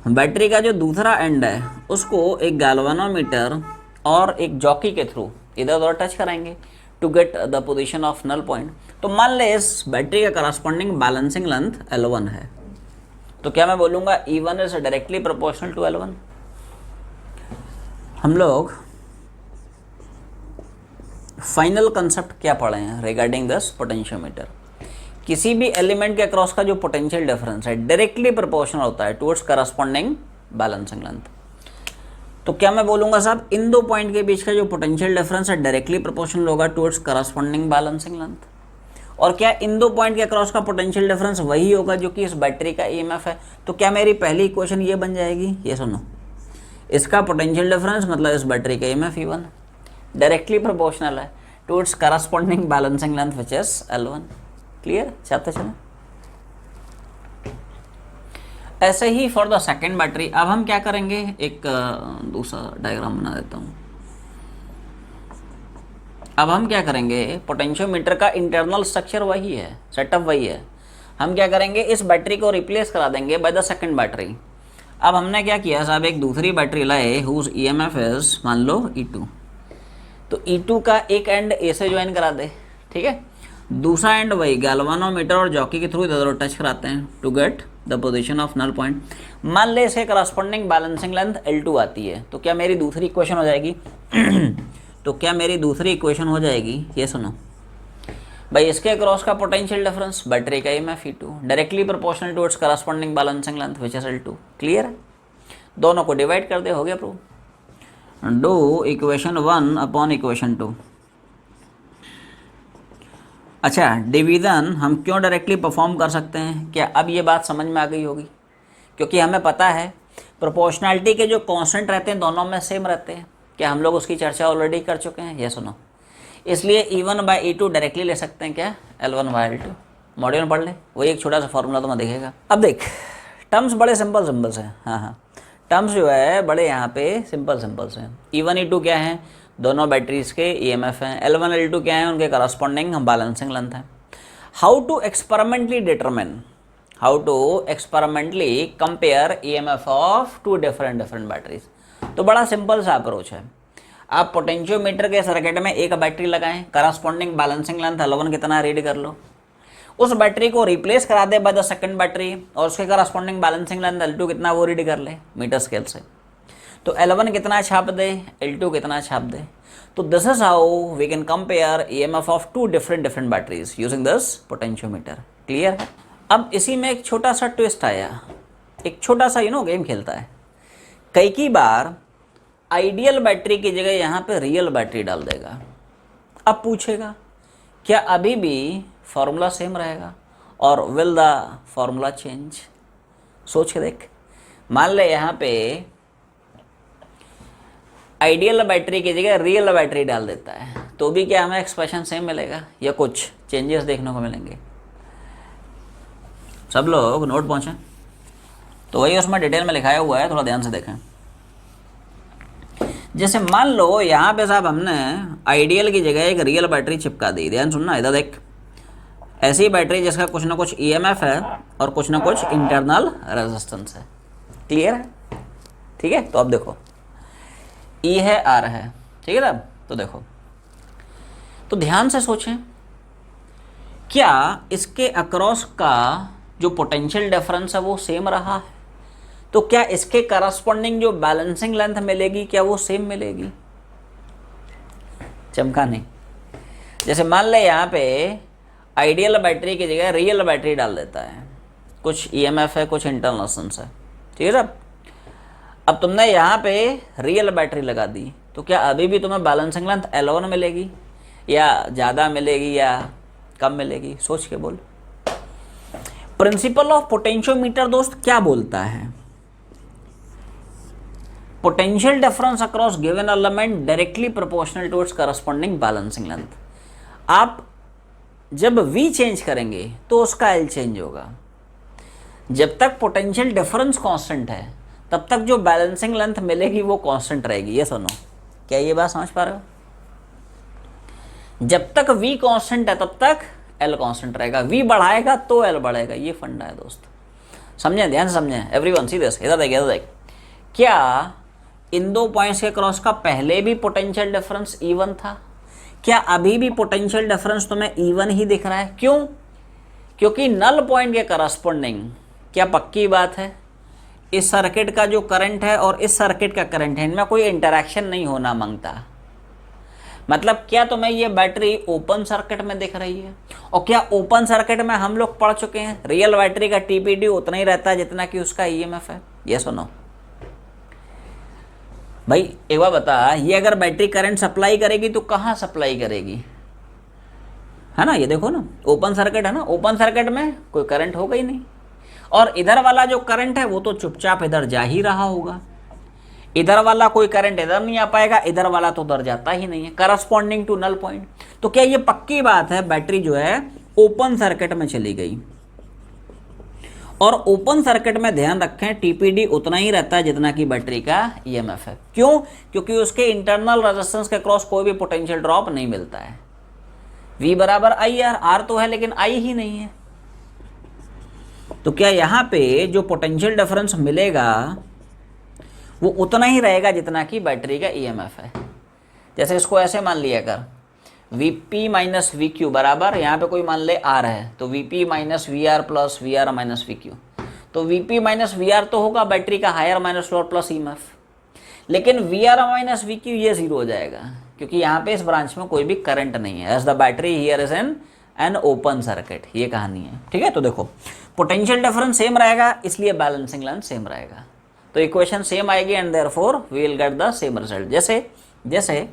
बैटरी का जो दूसरा एंड है उसको एक गैल्वेनोमीटर और एक जॉकी के थ्रू इधर उधर टच कराएंगे to get the position of null point. तो मान ले इस बैटरी का करस्पॉन्डिंग बैलेंसिंग लेंथ L1 है, तो क्या मैं बोलूँगा E1 is directly proportional to L1। हम लोग फाइनल कंसेप्ट क्या पढ़े हैं रिगार्डिंग दिस पोटेंशियोमीटर, किसी भी एलिमेंट के अक्रॉस का जो पोटेंशियल डिफरेंस है डायरेक्टली प्रोपोर्शनल होता है टुवर्ड्स करस्पॉन्डिंग बैलेंसिंग लेंथ। तो क्या मैं बोलूँगा साहब इन दो पॉइंट के बीच का जो पोटेंशियल डिफरेंस है डायरेक्टली प्रोपोर्शनल होगा टुवर्ड्स करस्पॉन्डिंग बैलेंसिंग लेंथ, और क्या इन दो पॉइंट के अक्रॉस का पोटेंशियल डिफरेंस वही होगा जो कि इस बैटरी का ईएमएफ है। तो क्या मेरी पहली इक्वेशन ये बन जाएगी, ये सुनो, इसका पोटेंशियल डिफरेंस मतलब इस बैटरी का ईएमएफ E1 डायरेक्टली प्रोपोर्शनल है towards corresponding balancing length which is L1, clear, चाहते चलो। ऐसे ही फॉर द सेकेंड बैटरी, अब हम क्या करेंगे, एक दूसरा डायग्राम बना देता हूँ। अब हम क्या करेंगे, पोटेंशियोमीटर का इंटरनल स्ट्रक्चर वही है, सेटअप वही है, हम क्या करेंगे इस बैटरी को रिप्लेस करा देंगे बाय द सेकेंड बैटरी। अब हमने क्या किया साहब, एक दूसरी बैटरी लाए हुज ईएमएफ इज मान लो E2, तो E2 का एक एंड ए से ज्वाइन करा दे, ठीक है, दूसरा एंड वही गैल्वेनोमीटर और जॉकी के थ्रू इधर टच कराते हैं to get the position of null point. मान ले इसके करस्पॉन्डिंग बैलेंसिंग लेंथ L2 आती है, तो क्या मेरी दूसरी इक्वेशन हो जाएगी तो क्या मेरी दूसरी इक्वेशन हो जाएगी, ये सुनो भाई, इसके क्रॉस का पोटेंशियल डिफरेंस बैटरी का EMF E2 directly proportional towards corresponding balancing length which is L2, clear है। दोनों को डिवाइड कर दे, हो गया prove. Do equation 1 upon equation 2। अच्छा, डिवीज़न हम क्यों डायरेक्टली परफॉर्म कर सकते हैं, क्या अब ये बात समझ में आ गई होगी, क्योंकि हमें पता है प्रोपोर्शनैलिटी के जो कांस्टेंट रहते हैं दोनों में सेम रहते हैं, क्या हम लोग उसकी चर्चा ऑलरेडी कर चुके हैं, ये सुनो, इसलिए E1 बाई E2 डायरेक्टली ले सकते हैं, क्या L1 बाई L2, मॉड्यूल में पढ़ ले, वही एक छोटा सा फॉर्मूला तुम्हें दिखेगा। अब देख टर्म्स बड़े सिंपल्स हैं, हाँ टर्म्स जो है बड़े यहाँ पे सिंपल्स हैं। E1 E2 क्या है, दोनों बैटरीज के ईएमएफ हैं, L1 L2 क्या है, उनके करस्पॉन्डिंग बैलेंसिंग लेंथ है। How to experimentally compare EMF of two different batteries, तो बड़ा सिंपल सा अप्रोच है। आप पोटेंशियोमीटर के सर्किट में एक बैटरी लगाएं, करस्पॉन्डिंग बैलेंसिंग लेंथ L1 कितना रीड कर लो, उस बैटरी को रिप्लेस करा दे बाय द सेकंड बैटरी और उसके करस्पॉन्डिंग बैलेंसिंग लेंथ L2 कितना वो रीड कर ले मीटर स्केल से, तो L1 कितना छाप दे, L2 कितना छाप दे। तो this is how we can compare EMF of two different batteries using this potentiometer, clear है। अब इसी में एक छोटा सा ट्विस्ट आया, एक छोटा सा गेम खेलता है, कई बार आइडियल बैटरी की जगह यहाँ पे रियल बैटरी डाल देगा। अब पूछेगा क्या अभी भी फॉर्मूला सेम रहेगा और विल द फॉर्मूला चेंज, सोच के देख। मान ले यहाँ पे आइडियल बैटरी की जगह रियल बैटरी डाल देता है, तो भी क्या हमें एक्सप्रेशन सेम मिलेगा या कुछ चेंजेस देखने को मिलेंगे। सब लोग नोट पहुँचें, तो वही उसमें डिटेल में लिखाया हुआ है, थोड़ा ध्यान से देखें। जैसे मान लो यहाँ पे साहब हमने आइडियल की जगह एक रियल बैटरी चिपका दी, ध्यान सुनना, इधर देख, ऐसी बैटरी जिसका कुछ ना कुछ ईएमएफ है और कुछ ना कुछ इंटरनल रेजिस्टेंस है, क्लियर है, ठीक है। तो अब देखो E है R है, ठीक है ना, तो देखो, तो ध्यान से सोचें, क्या इसके अक्रॉस का जो पोटेंशियल डिफरेंस है वो सेम रहा है, तो क्या इसके करस्पॉन्डिंग जो बैलेंसिंग लेंथ मिलेगी क्या वो सेम मिलेगी, चमका नहीं। जैसे मान ले यहाँ पे आइडियल बैटरी की जगह रियल बैटरी डाल देता है, कुछ ईएमएफ है कुछ इंटरनल रेजिस्टेंस है, ठीक है साहब। अब तुमने यहाँ पे रियल बैटरी लगा दी, तो क्या अभी भी तुम्हें बैलेंसिंग लेंथ L1 मिलेगी या ज़्यादा मिलेगी या कब मिलेगी, सोच के बोल। प्रिंसिपल ऑफ पोटेंशियोमीटर दोस्त क्या बोलता है? Potential difference across given element directly proportional to its corresponding balancing length. आप जब V चेंज करेंगे तो उसका L चेंज होगा। जब तक पोटेंशियल डिफरेंस कांस्टेंट है तब तक जो बैलेंसिंग लेंथ मिलेगी वो कांस्टेंट रहेगी। ये सुनो, क्या ये बात समझ पा रहे हो? जब तक V कांस्टेंट है तब तक L कांस्टेंट रहेगा, V बढ़ाएगा तो L बढ़ेगा। ये फंडा है दोस्त, समझे, ध्यान से समझे एवरीवन। सी दिस, इधर देख, इधर देख। क्या इन दो पॉइंट्स के क्रॉस का पहले भी पोटेंशियल डिफरेंस इवन था? क्या अभी भी पोटेंशियल डिफरेंस तुम्हें इवन ही दिख रहा है? क्यों? क्योंकि नल पॉइंट के करस्पॉन्डिंग, क्या पक्की बात है, इस सर्किट का जो करंट है और इस सर्किट का करंट है, इनमें कोई इंटरेक्शन नहीं होना मांगता। मतलब क्या तुम्हें ये बैटरी ओपन सर्किट में दिख रही है? और क्या ओपन सर्किट में हम लोग पढ़ चुके हैं रियल बैटरी का टीपीडी उतना ही रहता है जितना कि उसका ईएमएफ है? ये सुनो भाई, एक बार बता, ये अगर बैटरी करंट सप्लाई करेगी तो कहाँ सप्लाई करेगी, है ना? ये देखो ना, ओपन सर्किट है ना, ओपन सर्किट में कोई करंट होगा ही नहीं। और इधर वाला जो करंट है वो तो चुपचाप इधर जा ही रहा होगा। इधर वाला कोई करंट इधर नहीं आ पाएगा, इधर वाला तो उधर जाता ही नहीं है, करस्पॉन्डिंग टू नल पॉइंट। तो क्या ये पक्की बात है बैटरी जो है ओपन सर्किट में चली गई? और ओपन सर्किट में ध्यान रखें टीपीडी उतना ही रहता है जितना कि बैटरी का ईएमएफ है। क्यों? क्योंकि उसके इंटरनल रेजिस्टेंस के क्रॉस कोई भी पोटेंशियल ड्रॉप नहीं मिलता है। V बराबर IR, R तो है लेकिन I ही नहीं है। तो क्या यहाँ पे जो पोटेंशियल डिफरेंस मिलेगा वो उतना ही रहेगा जितना कि बैटरी का ईएमएफ है? जैसे इसको ऐसे मान लिया कर, Vp माइनस VQ बराबर, यहाँ पे कोई मान ले R है तो Vp minus VR plus VR minus VQ। तो Vp माइनस VR तो होगा बैटरी का higher minus lower plus EMF, लेकिन VR माइनस VQ ये जीरो हो जाएगा क्योंकि यहाँ पे इस ब्रांच में कोई भी करंट नहीं है, as the battery here is an open circuit. ये कहानी है, ठीक है। तो देखो पोटेंशियल डिफरेंस सेम रहेगा इसलिए बैलेंसिंग लेंथ सेम रहेगा, तो इक्वेशन सेम आएगी and therefore we will get the same result. जैसे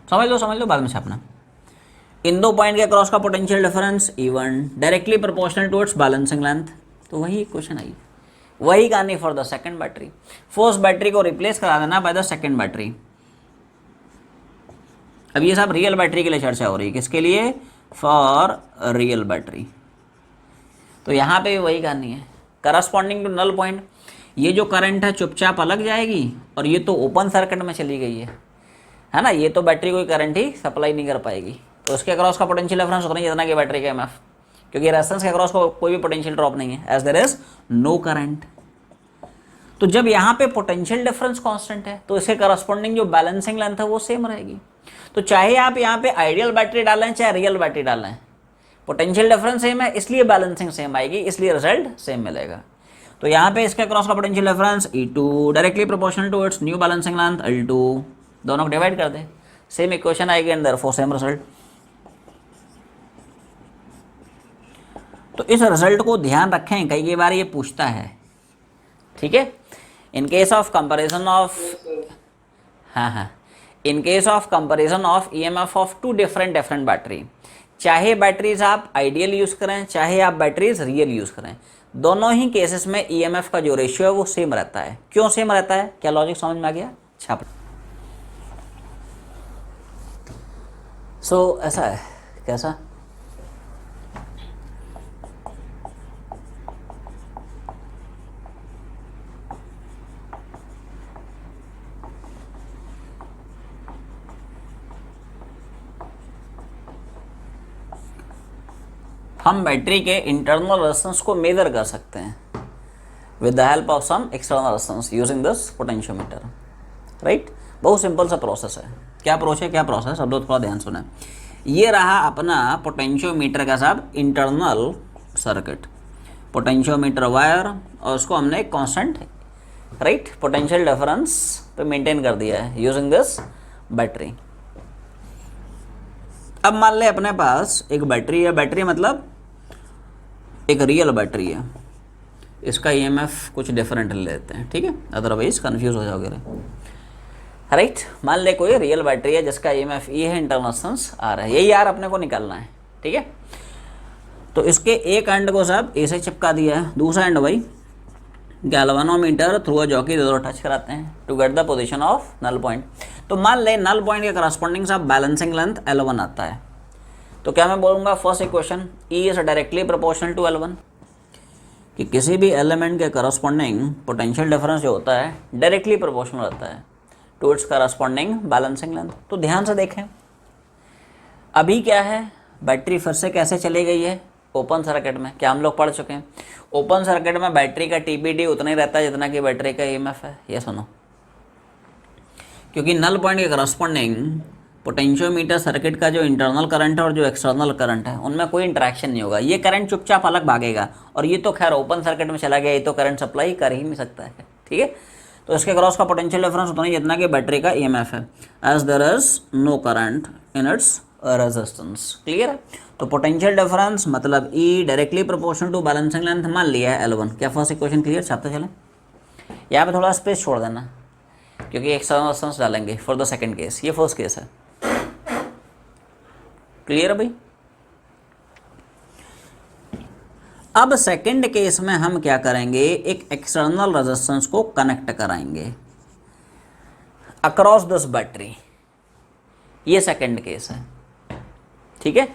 समझ लो बाद में छापना। इन दो पॉइंट के क्रॉस का potential difference even directly proportional towards balancing length, तो वही इक्वेशन आई, वही कहानी for the second battery. First battery को रिप्लेस करा देना बाय द सेकंड बैटरी। अब ये सब रियल बैटरी के लिए चर्चा हो रही है, किसके लिए? For real battery. तो यहाँ पे भी वही कहानी है, करस्पॉन्डिंग टू नल पॉइंट। ये जो करंट है चुपचाप अलग जाएगी और ये तो ओपन सर्किट में चली गई है ना, ये तो बैटरी कोई करंट ही सप्लाई नहीं कर पाएगी। तो उसके अक्रॉस का पोटेंशियल डिफरेंस उतना ही जितना कि बैटरी का एमएफ, क्योंकि रेजिस्टेंस के अक्रॉस को कोई भी पोटेंशियल ड्रॉप नहीं है as there is no current. तो जब यहाँ पे पोटेंशियल डिफरेंस कांस्टेंट है तो इसके करस्पॉन्डिंग जो बैलेंसिंग लेंथ है वो सेम रहेगी। तो चाहे आप यहाँ पे आइडियल बैटरी डालें चाहे रियल बैटरी डालें, पोटेंशियल डिफरेंस सेम है इसलिए बैलेंसिंग सेम आएगी, इसलिए रिजल्ट सेम मिलेगा। तो यहाँ पे इसके क्रॉस का potential difference E2 directly proportional to its new balancing length L2, दोनों को डिवाइड कर दे, सेम इक्वेशन आएगी एंड देयरफॉर सेम रिजल्ट। तो इस रिजल्ट को ध्यान रखें, कई बार ये पूछता है, ठीक है। In case of comparison of in case of comparison of EMF of two different battery, चाहे बैटरीज आप आइडियल यूज करें चाहे आप बैटरीज रियल यूज करें, दोनों ही केसेस में ईएमएफ का जो रेशियो है वो सेम रहता है। क्यों सेम रहता है? क्या लॉजिक समझ में आ गया? छाप। सो ऐसा है, कैसा? हम बैटरी के इंटरनल रेजिस्टेंस को मेजर कर सकते हैं with the help of some external resistance using this potentiometer, right. बहुत सिंपल सा प्रोसेस है। क्या प्रोसेस अब थोड़ा ध्यान सुना। ये रहा अपना पोटेंशियोमीटर का साहब इंटरनल सर्किट, पोटेंशियोमीटर वायर, और उसको हमने एक कांस्टेंट राइट पोटेंशियल डिफरेंस पे मेंटेन कर दिया है यूजिंग दिस बैटरी। अब मान ले अपने पास एक बैटरी है, बैटरी मतलब एक रियल बैटरी है, इसका ईएमएफ कुछ डिफरेंट ले लेते हैं, ठीक है, अदरवाइज कंफ्यूज हो जाओगे। राइट। मान ले कोई रियल बैटरी है जिसका EMF E है, इंटरनल रेजिस्टेंस R है, यही यार अपने को निकालना है, ठीक है। तो इसके एक एंड को साहब ए से चिपका दिया है, दूसरा एंड भाई गैल्वेनोमीटर थ्रू अ जॉकी दोनों टच कराते हैं to get the position of null point. तो मान ले नल पॉइंट के करस्पॉन्डिंग साहब बैलेंसिंग लेंथ L1 आता है, तो क्या मैं बोलूँगा first equation E is directly proportional to L1, कि किसी भी एलिमेंट के करस्पॉन्डिंग पोटेंशियल डिफरेंस जो होता है डायरेक्टली प्रोपोर्शनल होता है to its corresponding balancing length. तो ध्यान से देखें, अभी क्या है, बैटरी फिर से कैसे चली गई है ओपन सर्किट में, क्या हम लोग पढ़ चुके हैं, ओपन सर्किट में बैटरी का TBD उतना ही रहता है जितना कि बैटरी का EMF है, ये सुनो। क्योंकि नल पॉइंट के करस्पॉन्डिंग पोटेंशियोमीटर सर्किट का जो इंटरनल करंट है और जो एक्सटर्नल करंट है उनमें कोई इंटरेक्शन नहीं होगा, ये करंट चुपचाप अलग भागेगा, और ये तो खैर ओपन सर्किट में चला गया, ये तो करंट सप्लाई कर ही नहीं सकता है, ठीक है। तो इसके क्रॉस का पोटेंशियल डिफरेंस उतना ही जितना कि बैटरी का EMF है, as there is no current in its resistance, clear है। तो पोटेंशियल डिफरेंस मतलब E directly proportional to balancing length मान लिया है L1। क्या फर्स्ट इक्वेशन क्लियर, छापते चलें, यहाँ पे थोड़ा स्पेस छोड़ देना क्योंकि एक्सटर्नल रेजिस्टेंस डालेंगे फॉर द सेकंड केस, ये फर्स्ट केस है, क्लियर है भाई। अब सेकंड केस में हम क्या करेंगे, एक एक्सटर्नल रेजिस्टेंस को कनेक्ट कराएंगे अक्रॉस दिस बैटरी, ये सेकंड केस है, ठीक है।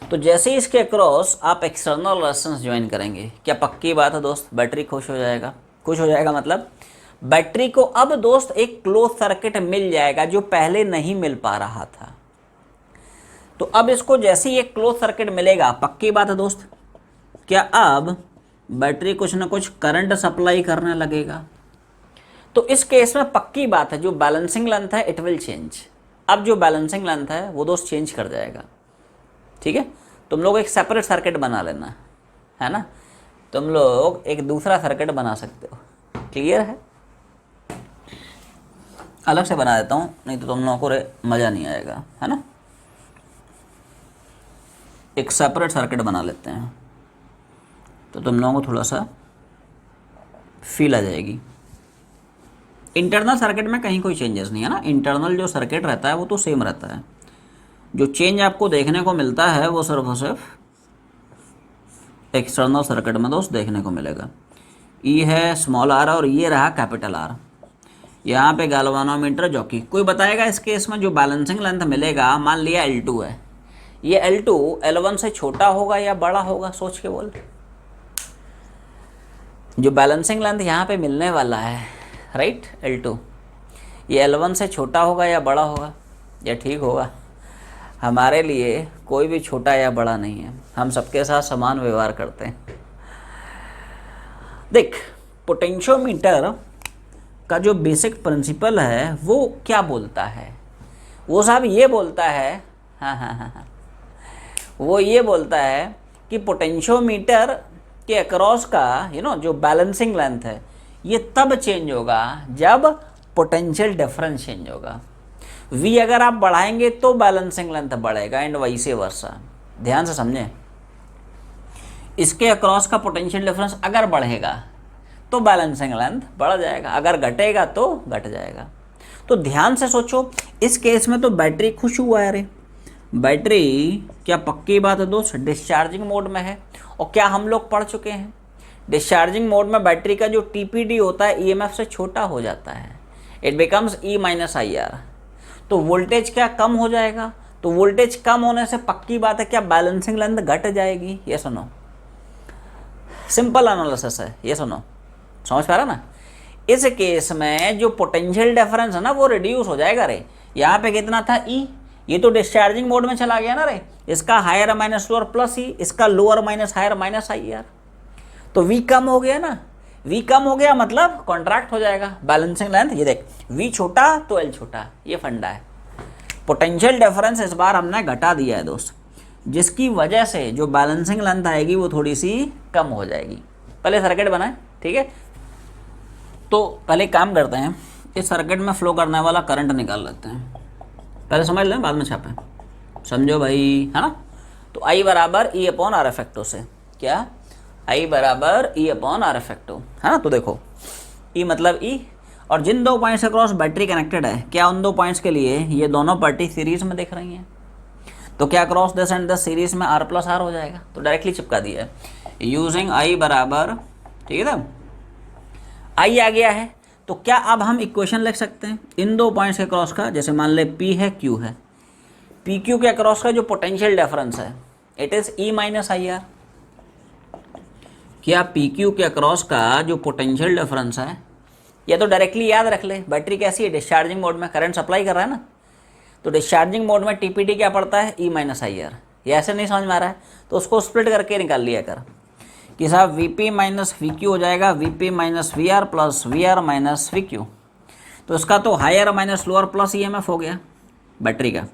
तो जैसे ही इसके अक्रॉस आप एक्सटर्नल रेजिस्टेंस ज्वाइन करेंगे, क्या पक्की बात है दोस्त, बैटरी खुश हो जाएगा। खुश हो जाएगा मतलब बैटरी को अब दोस्त एक क्लोज सर्किट मिल जाएगा जो पहले नहीं मिल पा रहा था। तो अब इसको जैसे ही एक क्लोज सर्किट मिलेगा, पक्की बात है दोस्त, क्या अब बैटरी कुछ ना कुछ करंट सप्लाई करने लगेगा। तो इस केस में पक्की बात है जो बैलेंसिंग लेंथ है इट विल चेंज। अब जो बैलेंसिंग लेंथ है वो दोस्त चेंज कर जाएगा, ठीक है। तुम लोग एक सेपरेट सर्किट बना लेना, है ना, तुम लोग एक दूसरा सर्किट बना सकते हो, क्लियर है। अलग से बना देता हूँ, नहीं तो तुम लोगों को मज़ा नहीं आएगा, है ना। एक सेपरेट सर्किट बना लेते हैं तो तुम लोगों को थोड़ा सा फील आ जाएगी। इंटरनल सर्किट में कहीं कोई चेंजेस नहीं है ना, इंटरनल जो सर्किट रहता है वो तो सेम रहता है, जो चेंज आपको देखने को मिलता है वो सिर्फ और सिर्फ एक्सटर्नल सर्किट में दोस्त देखने को मिलेगा। E है स्मॉल r और ये रहा कैपिटल R, यहाँ पे गैल्वेनोमीटर जॉकी। कोई बताएगा इस केस में जो बैलेंसिंग लेंथ मिलेगा, मान लिया L2 है, ये L2 L1 से छोटा होगा या बड़ा होगा, सोच के बोल। जो बैलेंसिंग लेंथ यहाँ पे मिलने वाला है राइट L2, ये L1 से छोटा होगा या बड़ा होगा, या ठीक होगा। हमारे लिए कोई भी छोटा या बड़ा नहीं है, हम सबके साथ समान व्यवहार करते हैं। देख, पोटेंशियोमीटर का जो बेसिक प्रिंसिपल है वो क्या बोलता है, वो साहब ये बोलता है, हाँ, वो ये बोलता है कि पोटेंशियोमीटर के अक्रॉस का जो बैलेंसिंग लेंथ है ये तब चेंज होगा जब पोटेंशियल डिफरेंस चेंज होगा। V अगर आप बढ़ाएंगे तो बैलेंसिंग लेंथ बढ़ेगा एंड वाइस वर्सा। ध्यान से समझें, इसके अक्रॉस का पोटेंशियल डिफरेंस अगर बढ़ेगा तो बैलेंसिंग लेंथ बढ़ जाएगा, अगर घटेगा तो घट जाएगा। तो ध्यान से सोचो, इस केस में तो बैटरी खुश हुआ है, अरे बैटरी क्या पक्की बात है दोस्त डिस्चार्जिंग मोड में है, और क्या हम लोग पढ़ चुके हैं डिस्चार्जिंग मोड में बैटरी का जो TPD होता है EMF से छोटा हो जाता है, इट बिकम्स E - IR। तो वोल्टेज क्या कम हो जाएगा, तो वोल्टेज कम होने से पक्की बात है क्या बैलेंसिंग लेंथ घट जाएगी। ये सुनो, सिंपल एनालिसिस है, ये सुनो, समझ पा रहा ना। इस केस में जो पोटेंशियल डिफरेंस है ना वो रिड्यूस हो जाएगा। रे यहाँ पे कितना था E, ये तो डिस्चार्जिंग मोड में चला गया ना रे, इसका higher minus lower plus E, इसका lower minus higher minus IR, तो V कम हो गया ना। V कम हो गया मतलब कॉन्ट्रैक्ट हो जाएगा बैलेंसिंग लेंथ। ये देख, V छोटा तो L छोटा, ये फंडा है। पोटेंशियल डिफरेंस इस बार हमने घटा दिया है दोस्त, जिसकी वजह से जो बैलेंसिंग लेंथ आएगी वो थोड़ी सी कम हो जाएगी। पहले सर्किट बनाए, ठीक है। तो पहले काम करते हैं, इस सर्किट में फ्लो करने वाला करंट निकाल लेते हैं, पहले समझ लें बाद में छापें, समझो भाई, है ना। तो I बराबर E/R इफेक्टो से, क्या I बराबर E/R इफेक्टो, है ना। तो देखो E मतलब E और जिन दो पॉइंट्स के क्रॉस बैटरी कनेक्टेड है, क्या उन दो पॉइंट्स के लिए ये दोनों पार्टी सीरीज में दिख रही हैं? तो क्या cross this and this series में R प्लस R हो जाएगा? तो डायरेक्टली चिपका दिया है यूजिंग I बराबर, ठीक है ना, I आ गया है। तो क्या अब हम इक्वेशन लिख सकते हैं इन दो पॉइंट्स के क्रॉस का? जैसे मान ले P है, Q है, PQ के क्रॉस का जो पोटेंशियल डिफरेंस है it is E minus IR। क्या PQ के क्रॉस का जो पोटेंशियल डिफरेंस है, या तो डायरेक्टली याद रख ले, बैटरी कैसी है, डिस्चार्जिंग मोड में करंट सप्लाई कर रहा है ना, तो डिस्चार्जिंग मोड में TPD क्या पड़ता है, E माइनस IR। ये ऐसे नहीं समझ में आ रहा है तो उसको स्प्लिट करके निकाल लिया कर कि साहब VP माइनस VQ हो जाएगा VP minus VR plus VR minus VQ। तो इसका तो higher minus lower plus EMF हो गया बैटरी का,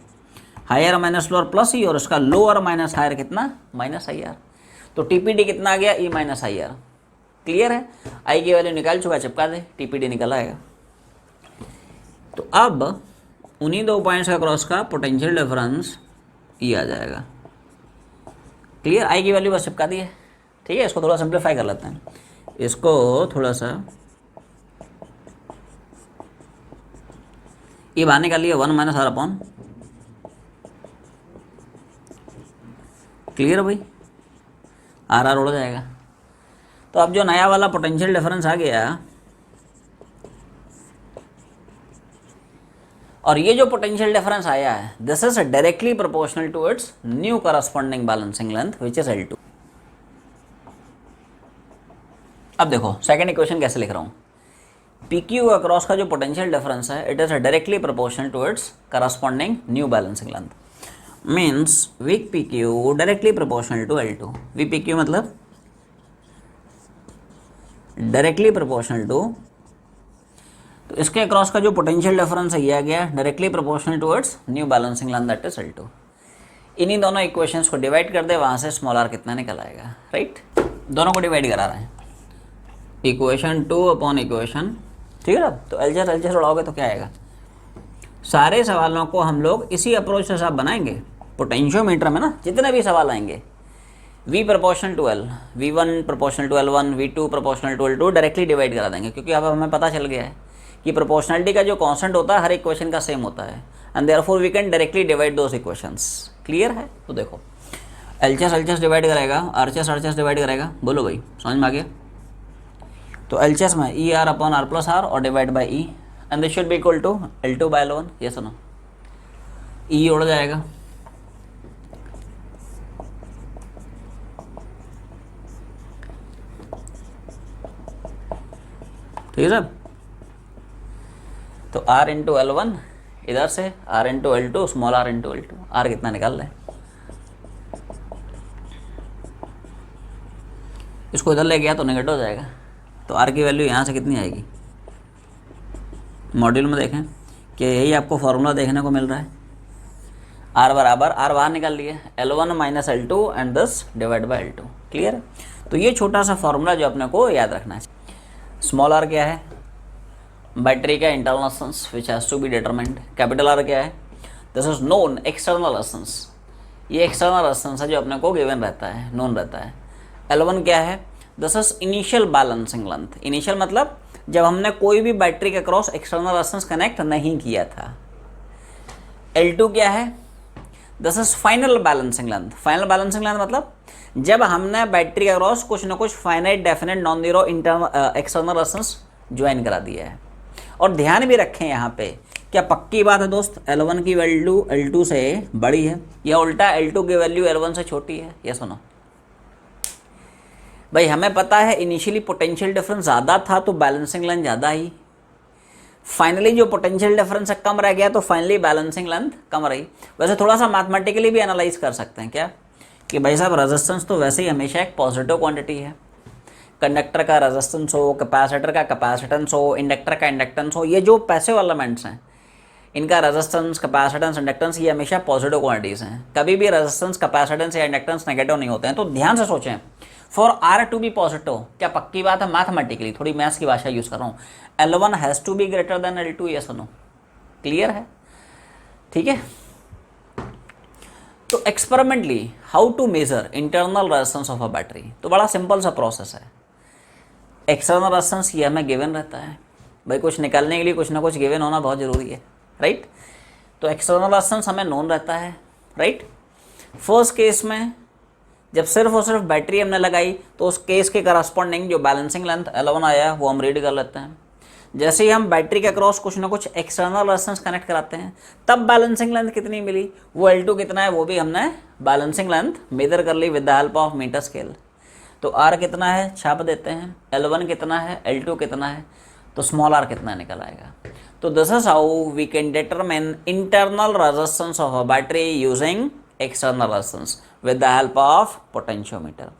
higher minus lower plus E, और उसका लोअर माइनस हायर कितना, माइनस IR। तो TPD कितना आ गया, E माइनस IR। क्लियर है? I की वैल्यू निकाल चुका, चिपका दे, TPD निकल आएगा। तो अब उन्हीं दो पॉइंट्स का क्रॉस का पोटेंशियल डिफरेंस E आ जाएगा। क्लियर? I की वैल्यू बस चिपका दी है, ठीक है। इसको थोड़ा सिंप्लीफाई कर लेते हैं, इसको थोड़ा सा ये बाहर निकाल लिया 1 माइनस R अपॉन, क्लियर है भाई, RR उड़ जाएगा। तो अब जो नया वाला पोटेंशियल डिफरेंस आ गया, और ये जो पोटेंशियल डिफरेंस आया है this is directly proportional to its new corresponding balancing length which is L2। अब देखो सेकंड इक्वेशन कैसे लिख रहा हूँ, PQ अक्रॉस का जो पोटेंशियल डिफरेंस है it is directly proportional to its corresponding new balancing length, means weak PQ directly proportional to L2। Weak PQ मतलब डायरेक्टली प्रोपोर्शनल टू, तो इसके अक्रॉस का जो पोटेंशियल डिफरेंस है ये आ गया directly proportional to its new balancing length that is L2। इन्हीं दोनों इक्वेशंस को डिवाइड कर दे, वहाँ से स्मॉल r कितना निकल आएगा, राइट। दोनों को डिवाइड करा रहे हैं, इक्वेशन 2 अपॉन इक्वेशन, ठीक है ना। तो एलसीएस उड़ाओगे तो क्या आएगा, सारे सवालों को हम लोग इसी अप्रोच से साहब बनाएंगे पोटेंशियोमीटर में ना, जितने भी सवाल आएंगे V proportional to L, V1 proportional to L1, V2 proportional to L2 directly divide करा देंगे, क्योंकि अब हमें पता चल गया है कि प्रोपोर्शनलिटी का जो कांस्टेंट होता है हर इक्वेशन का सेम होता है, and therefore we can directly divide those equations. Clear है? तो देखो एलसीएस डिवाइड करेगा, आरसीएस डिवाइड करेगा, बोलो भाई समझ में आ गया। तो एलसीएस में ER upon R plus R और divide by E, and this should be equal to L2 by L1। ये सुनो, E उड़ जाएगा, ठीक है सर। तो R इंटू L1 इधर से, R into L2, small r into L2, R कितना निकाल रहे, इसको इधर ले गया तो नेगेटिव हो जाएगा, तो R की वैल्यू यहाँ से कितनी आएगी, मॉड्यूल में देखें कि यही आपको फॉर्मूला देखने को मिल रहा है, R बराबर, R बाहर निकाल लिए L1 minus L2 and this divide by L2। Clear है? तो ये छोटा सा फॉर्मूला जो अपने को याद रखना है। स्मॉल r क्या है, बैटरी का internal resistance which has to be determined. Capital R क्या है, this is known external resistance, ये एक्सटर्नल रेजिस्टेंस है जो अपने को गिवन रहता है, नोन रहता है। L1 क्या है, this is initial balancing length. Initial मतलब जब हमने कोई भी बैटरी के क्रॉस एक्सटर्नल रेजिस्टेंस कनेक्ट नहीं किया था। L2 क्या है, this is final balancing length. Final balancing length मतलब जब हमने बैटरी के क्रॉस कुछ ना कुछ finite definite non zero internal external resistance join करा दिया है। और ध्यान भी रखें यहाँ पे, क्या पक्की बात है दोस्त, L1 की वैल्यू L2 से बड़ी है या उल्टा L2 की वैल्यू L1 से छोटी है? ये सुनो भाई, हमें पता है इनिशियली पोटेंशियल डिफरेंस ज़्यादा था तो बैलेंसिंग लेंथ ज़्यादा ही, फाइनली जो पोटेंशियल डिफरेंस है कम रह गया तो फाइनली बैलेंसिंग लेंथ कम रही। वैसे थोड़ा सा मैथमेटिकली भी एनालाइज कर सकते हैं क्या, कि भाई साहब रेजिस्टेंस तो वैसे ही हमेशा एक पॉजिटिव क्वांटिटी है, कंडक्टर का रेजिस्टेंस हो, कैपेसिटर का कैपेसिटेंस हो, इंडक्टर का इंडक्टेंस हो, ये जो पैसिव एलिमेंट्स हैं इनका रेजिस्टेंस, कैपेसिटेंस, इंडक्टेंस ये हमेशा पॉजिटिव क्वांटिटीज़ हैं। कभी भी रेजिस्टेंस, कैपेसिटेंस या इंडक्टेंस नेगेटिव नहीं होते हैं। तो ध्यान से सोचें, for R to be positive, क्या पक्की बात है मैथमेटिकली, थोड़ी मैथ्स की भाषा यूज़ कर रहा हूँ, L1 has to be greater than L2, ये सुनो। क्लियर है? ठीक है। तो experimentally how to measure internal resistance of a battery, तो बड़ा सिंपल सा प्रोसेस है। एक्सटर्नल रेजिस्टेंस ये हमें गिवन रहता है, भाई कुछ निकालने के लिए कुछ ना कुछ गिवन होना बहुत ज़रूरी है, राइट। तो एक्सटर्नल रेजिस्टेंस हमें नोन रहता है, राइट। फर्स्ट केस में जब सिर्फ और सिर्फ बैटरी हमने लगाई तो उस केस के करस्पॉन्डिंग जो बैलेंसिंग लेंथ L1 आया वो हम रीड कर लेते हैं। जैसे ही हम बैटरी के अक्रॉस कुछ ना कुछ एक्सटर्नल रेजिस्टेंस कनेक्ट कराते हैं तब बैलेंसिंग लेंथ कितनी मिली, वो L2 कितना है वो भी हमने बैलेंसिंग लेंथ मेजर कर ली with the help of metre scale. तो R कितना है छाप देते हैं, L1 कितना है, L2 कितना है, तो स्मॉल r कितना निकल आएगा। तो this is how we can determine internal resistance of a battery using external resistance with the help of potentiometer.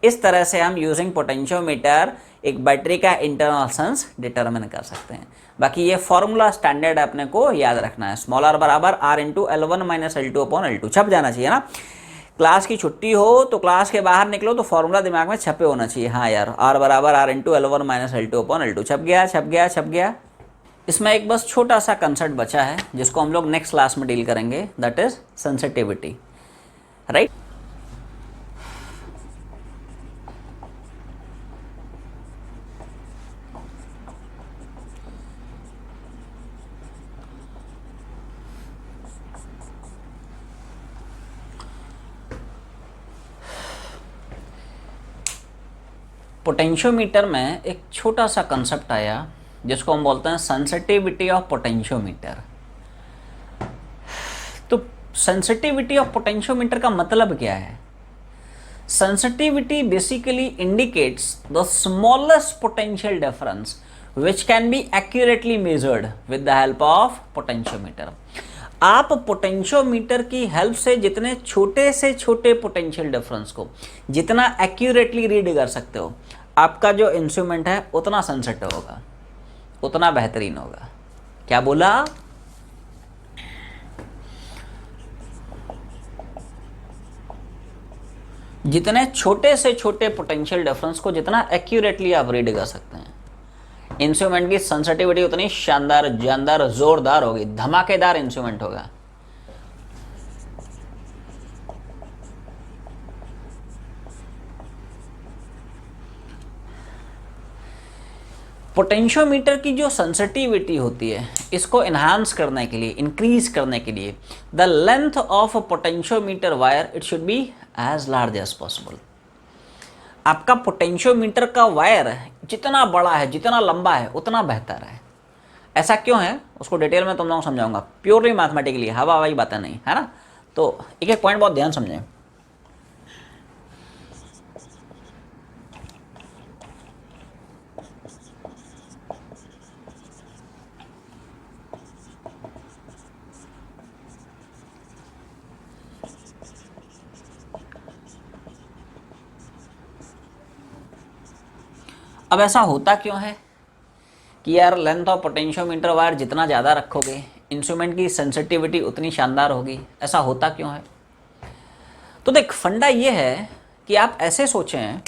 इस तरह से हम यूजिंग पोटेंशियोमीटर एक बैटरी का इंटरनल रेजिस्टेंस डिटरमिन कर सकते हैं। बाकी ये फॉर्मूला स्टैंडर्ड अपने को याद रखना है, स्मॉल r बराबर r into L1 minus L2 upon L2 छप जाना चाहिए ना। क्लास की छुट्टी हो तो क्लास के बाहर निकलो तो फॉर्मूला दिमाग में छपे होना चाहिए, हाँ यार r बराबर r into L1 minus L2 upon L2 छप गया छप गया छप गया। इसमें एक बस छोटा सा कंसेप्ट बचा है जिसको हम लोग नेक्स्ट क्लास में डील करेंगे, that is sensitivity, right. Potentiometer में एक छोटा सा कंसेप्ट आया जिसको हम बोलते हैं सेंसिटिविटी ऑफ पोटेंशियोमीटर। तो सेंसिटिविटी ऑफ पोटेंशियोमीटर का मतलब क्या है? Sensitivity basically indicates the smallest potential difference which can be accurately measured with the help of potentiometer. आप पोटेंशियोमीटर की हेल्प से जितने छोटे से छोटे पोटेंशियल डिफरेंस को जितना एक्यूरेटली रीड कर सकते हो, आपका जो इंस्ट्रूमेंट है उतना सेंसिटिव होगा, उतना बेहतरीन होगा। क्या बोला? जितने छोटे से छोटे पोटेंशियल डिफरेंस को जितना एक्यूरेटली आप रीड कर सकते हैं, इंस्ट्रूमेंट की सेंसिटिविटी उतनी शानदार जानदार जोरदार होगी, धमाकेदार इंस्ट्रूमेंट होगा। पोटेंशियोमीटर की जो सेंसिटिविटी होती है इसको इन्हांस करने के लिए, इंक्रीज करने के लिए the length of potentiometer wire it should be as large as possible. आपका पोटेंशियोमीटर का वायर जितना बड़ा है, जितना लंबा है, उतना बेहतर है। ऐसा क्यों है उसको डिटेल में तुम लोगों को समझाऊंगा, प्योरली मैथमेटिकली, हवा हवाई बातें नहीं है ना। तो एक एक पॉइंट बहुत ध्यान समझें। अब ऐसा होता क्यों है कि यार लेंथ ऑफ पोटेंशियोमीटर वायर जितना ज़्यादा रखोगे इंस्ट्रूमेंट की सेंसिटिविटी उतनी शानदार होगी, ऐसा होता क्यों है? तो देख, फंडा ये है कि आप ऐसे सोचें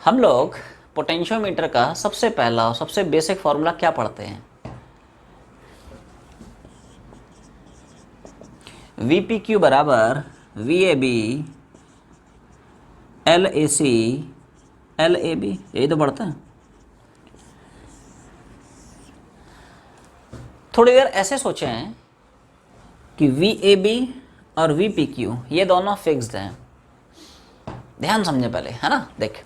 हम लोग पोटेंशियोमीटर का सबसे पहला और सबसे बेसिक फॉर्मूला क्या पढ़ते हैं? VPQ बराबर VAB LAC LAB, यही तो पढ़ते हैं। थोड़ी देर ऐसे सोचें कि VAB और VPQ ये दोनों फिक्स्ड हैं। ध्यान समझे पहले, है ना। देख,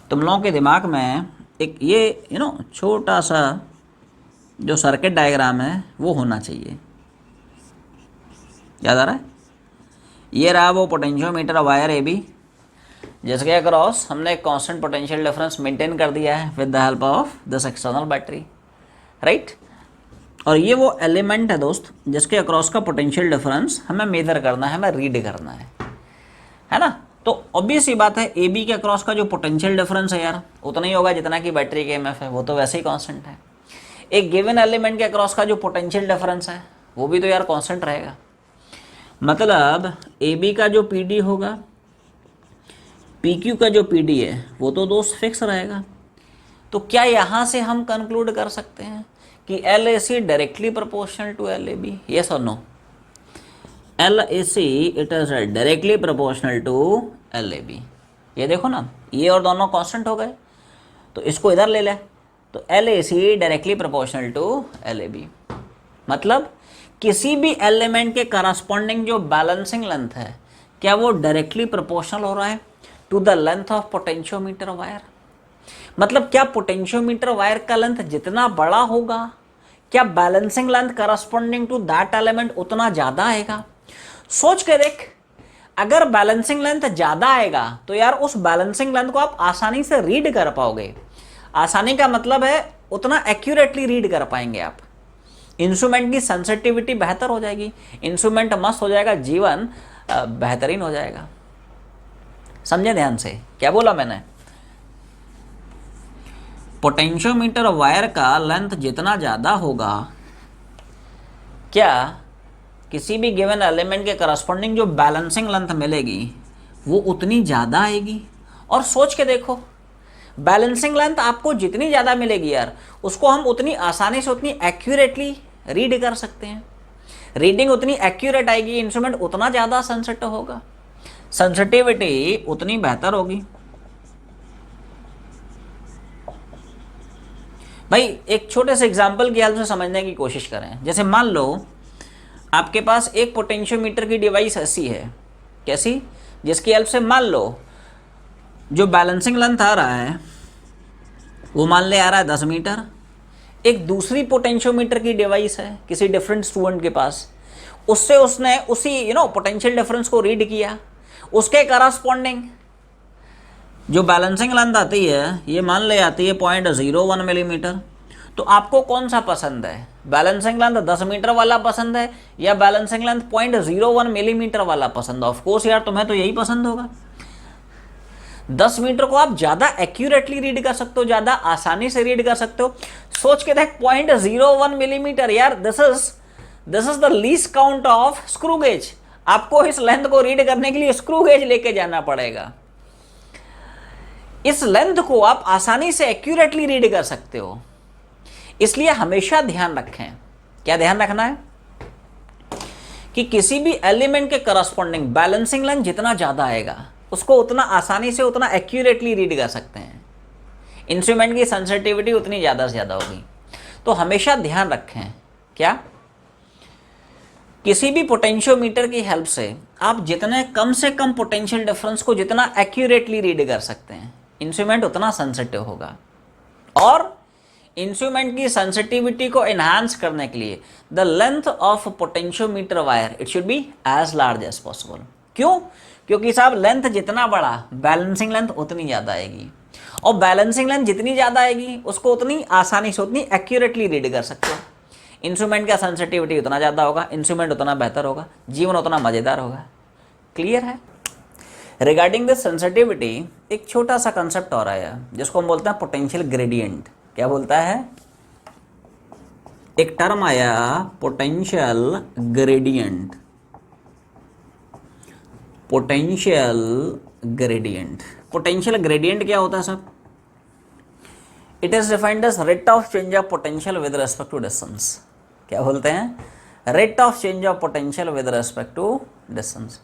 तुम लोगों के दिमाग में एक ये छोटा सा जो सर्किट डायग्राम है वो होना चाहिए। याद आ रहा है? ये रहा वो पोटेंशियोमीटर वायर AB, जिसके अक्रॉस हमने एक कांस्टेंट पोटेंशियल डिफरेंस मेंटेन कर दिया है with the help of this external battery, right. और ये वो एलिमेंट है दोस्त जिसके अक्रॉस का पोटेंशियल डिफरेंस हमें मेजर करना है, हमें रीड करना है ना। तो ऑब्वियस ही बात है AB के अक्रॉस का जो पोटेंशियल डिफरेंस है यार उतना ही होगा जितना कि बैटरी के EMF है, वो तो वैसे ही कांस्टेंट है। एक गिवन एलिमेंट के अक्रॉस का जो पोटेंशियल डिफरेंस है वो भी तो यार कांस्टेंट रहेगा। मतलब AB का जो PD होगा, PQ का जो PD है वो तो दोस्त फिक्स रहेगा। तो क्या यहाँ से हम कंक्लूड कर सकते हैं कि LAC directly proportional to LAB? Yes और no? LAC it is directly proportional to LAB। ये देखो ना, ये और दोनों कांस्टेंट हो गए, तो इसको इधर ले ले, तो LAC directly proportional to LAB। मतलब किसी भी एलिमेंट के करस्पॉन्डिंग जो बैलेंसिंग लेंथ है, क्या वो डायरेक्टली प्रोपोर्शनल हो रहा है to the length of potentiometer wire. मतलब क्या पोटेंशियोमीटर वायर का लेंथ जितना बड़ा होगा, क्या balancing length corresponding to that element उतना ज्यादा आएगा। सोच के देख, अगर बैलेंसिंग लेंथ ज्यादा आएगा तो यार उस बैलेंसिंग लेंथ को आप आसानी से रीड कर पाओगे। आसानी का मतलब है उतना एक्यूरेटली रीड कर पाएंगे आप। इंस्ट्रूमेंट की सेंसिटिविटी बेहतर हो जाएगी, इंस्ट्रूमेंट मस्त हो जाएगा, जीवन बेहतरीन हो जाएगा। समझे ध्यान से क्या बोला मैंने। पोटेंशियोमीटर वायर का लेंथ जितना ज़्यादा होगा, क्या किसी भी गिवन एलिमेंट के करस्पॉन्डिंग जो बैलेंसिंग लेंथ मिलेगी वो उतनी ज़्यादा आएगी। और सोच के देखो, बैलेंसिंग लेंथ आपको जितनी ज़्यादा मिलेगी यार, उसको हम उतनी आसानी से उतनी एक्यूरेटली रीड कर सकते हैं। रीडिंग उतनी एक्यूरेट आएगी, इंस्ट्रूमेंट उतना ज़्यादा सेंसिटिव होगा, सेंसिटिविटी उतनी बेहतर होगी। भाई एक छोटे से एग्जाम्पल की हेल्प से समझने की कोशिश करें। जैसे मान लो आपके पास एक पोटेंशियोमीटर की डिवाइस ऐसी है, कैसी, जिसकी हेल्प से मान लो जो बैलेंसिंग लेंथ आ रहा है वो मान ले आ रहा है 10 मीटर। एक दूसरी पोटेंशियोमीटर की डिवाइस है किसी डिफरेंट स्टूडेंट के पास, उससे उसने उसी पोटेंशियल डिफरेंस को रीड किया, उसके करस्पॉन्डिंग जो बैलेंसिंग लेंथ आती है ये मान ले आती है 0.01 मिलीमीटर। तो आपको कौन सा पसंद है, बैलेंसिंग लेंथ 10 मीटर वाला पसंद है या बैलेंसिंग लेंथ 0.01 मिलीमीटर वाला पसंद है। ऑफ कोर्स यार तुम्हें तो यही पसंद होगा। 10 मीटर को आप ज़्यादा एक्यूरेटली रीड कर सकते हो, ज़्यादा आसानी से रीड कर सकते हो। सोच के देख 0.01 मिलीमीटर यार, this is the least count of screw gauge. आपको इस लेंथ को रीड करने के लिए स्क्रू गेज लेके जाना पड़ेगा। इस लेंथ को आप आसानी से एक्यूरेटली रीड कर सकते हो। इसलिए हमेशा ध्यान रखें, क्या ध्यान रखना है कि किसी भी एलिमेंट के करस्पॉन्डिंग बैलेंसिंग लेंथ जितना ज़्यादा आएगा उसको उतना आसानी से उतना एक्यूरेटली रीड कर सकते हैं। इंस्ट्रूमेंट की सेंसिटिविटी उतनी ज़्यादा से ज़्यादा होगी। तो हमेशा ध्यान रखें क्या, किसी भी पोटेंशियोमीटर की हेल्प से आप जितने कम से कम पोटेंशियल डिफरेंस को जितना एक्यूरेटली रीड कर सकते हैं, इंस्ट्रूमेंट उतना सेंसिटिव होगा। और इंस्ट्रूमेंट की सेंसिटिविटी को एनहांस करने के लिए the length of potentiometer wire it should be as large as possible. क्यों? क्योंकि साहब लेंथ जितना बड़ा, बैलेंसिंग लेंथ उतनी ज़्यादा आएगी, और बैलेंसिंग लेंथ जितनी ज़्यादा आएगी उसको उतनी आसानी से उतनी एक्यूरेटली रीड कर सकते हो। इंस्ट्रूमेंट का सेंसिटिविटी उतना ज़्यादा होगा, इंस्ट्रूमेंट उतना बेहतर होगा, जीवन उतना मज़ेदार होगा। क्लियर है? रिगार्डिंग दिस सेंसिटिविटी एक छोटा सा कंसेप्ट और आया जिसको हम बोलते हैं पोटेंशियल ग्रेडियंट। क्या बोलता है? एक टर्म आया potential gradient. Potential gradient, potential gradient क्या होता है सब? It is defined as rate of change of potential with respect to distance. क्या बोलते हैं? Rate of change of potential with respect to distance.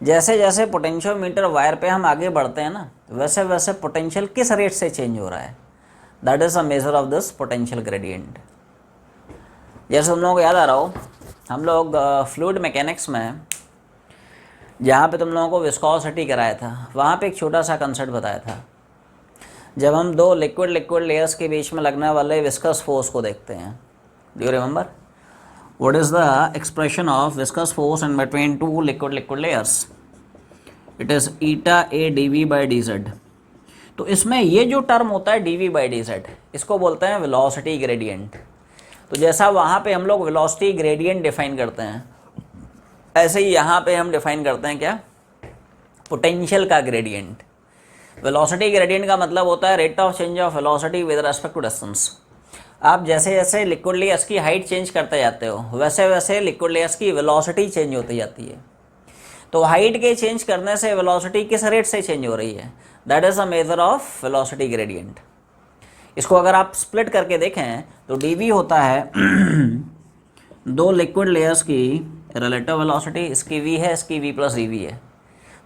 जैसे जैसे पोटेंशियोमीटर वायर पे हम आगे बढ़ते हैं ना, वैसे वैसे पोटेंशियल किस रेट से चेंज हो रहा है, that is a measure of this potential gradient. जैसे हम लोगों को याद आ रहा हो, हम लोग फ्लूइड मैकेनिक्स में जहाँ पे तुम लोगों को विस्कोसिटी कराया था, वहाँ पे एक छोटा सा कंसेप्ट बताया था। जब हम दो लिक्विड लेयर्स के बीच में लगने वाले विस्कस फोर्स को देखते हैं, do you remember what is the expression of viscous force in between two liquid layers? It is eta a dv by dz। तो इसमें ये जो टर्म होता है dv by dz, इसको बोलते हैं वेलोसिटी ग्रेडियंट। तो जैसा वहाँ पे हम लोग वेलोसिटी ग्रेडियंट डिफाइन करते हैं, ऐसे ही यहाँ पे हम डिफाइन करते हैं क्या? पोटेंशियल का ग्रेडियंट। वेलोसिटी ग्रेडियंट का मतलब होता है rate of change of velocity with respect to distance. आप जैसे जैसे लिक्विड लेयर्स की हाइट चेंज करते जाते हो, वैसे वैसे लिक्विड लेयर्स की वेलोसिटी चेंज होती जाती है। तो हाइट के चेंज करने से वेलोसिटी किस रेट से चेंज हो रही है, that is a measure of velocity gradient. इसको अगर आप स्प्लिट करके देखें तो dv होता है दो लिक्विड लेयर्स की रिलेटिव वेलोसिटी, इसकी v है, इसकी v प्लस dv है,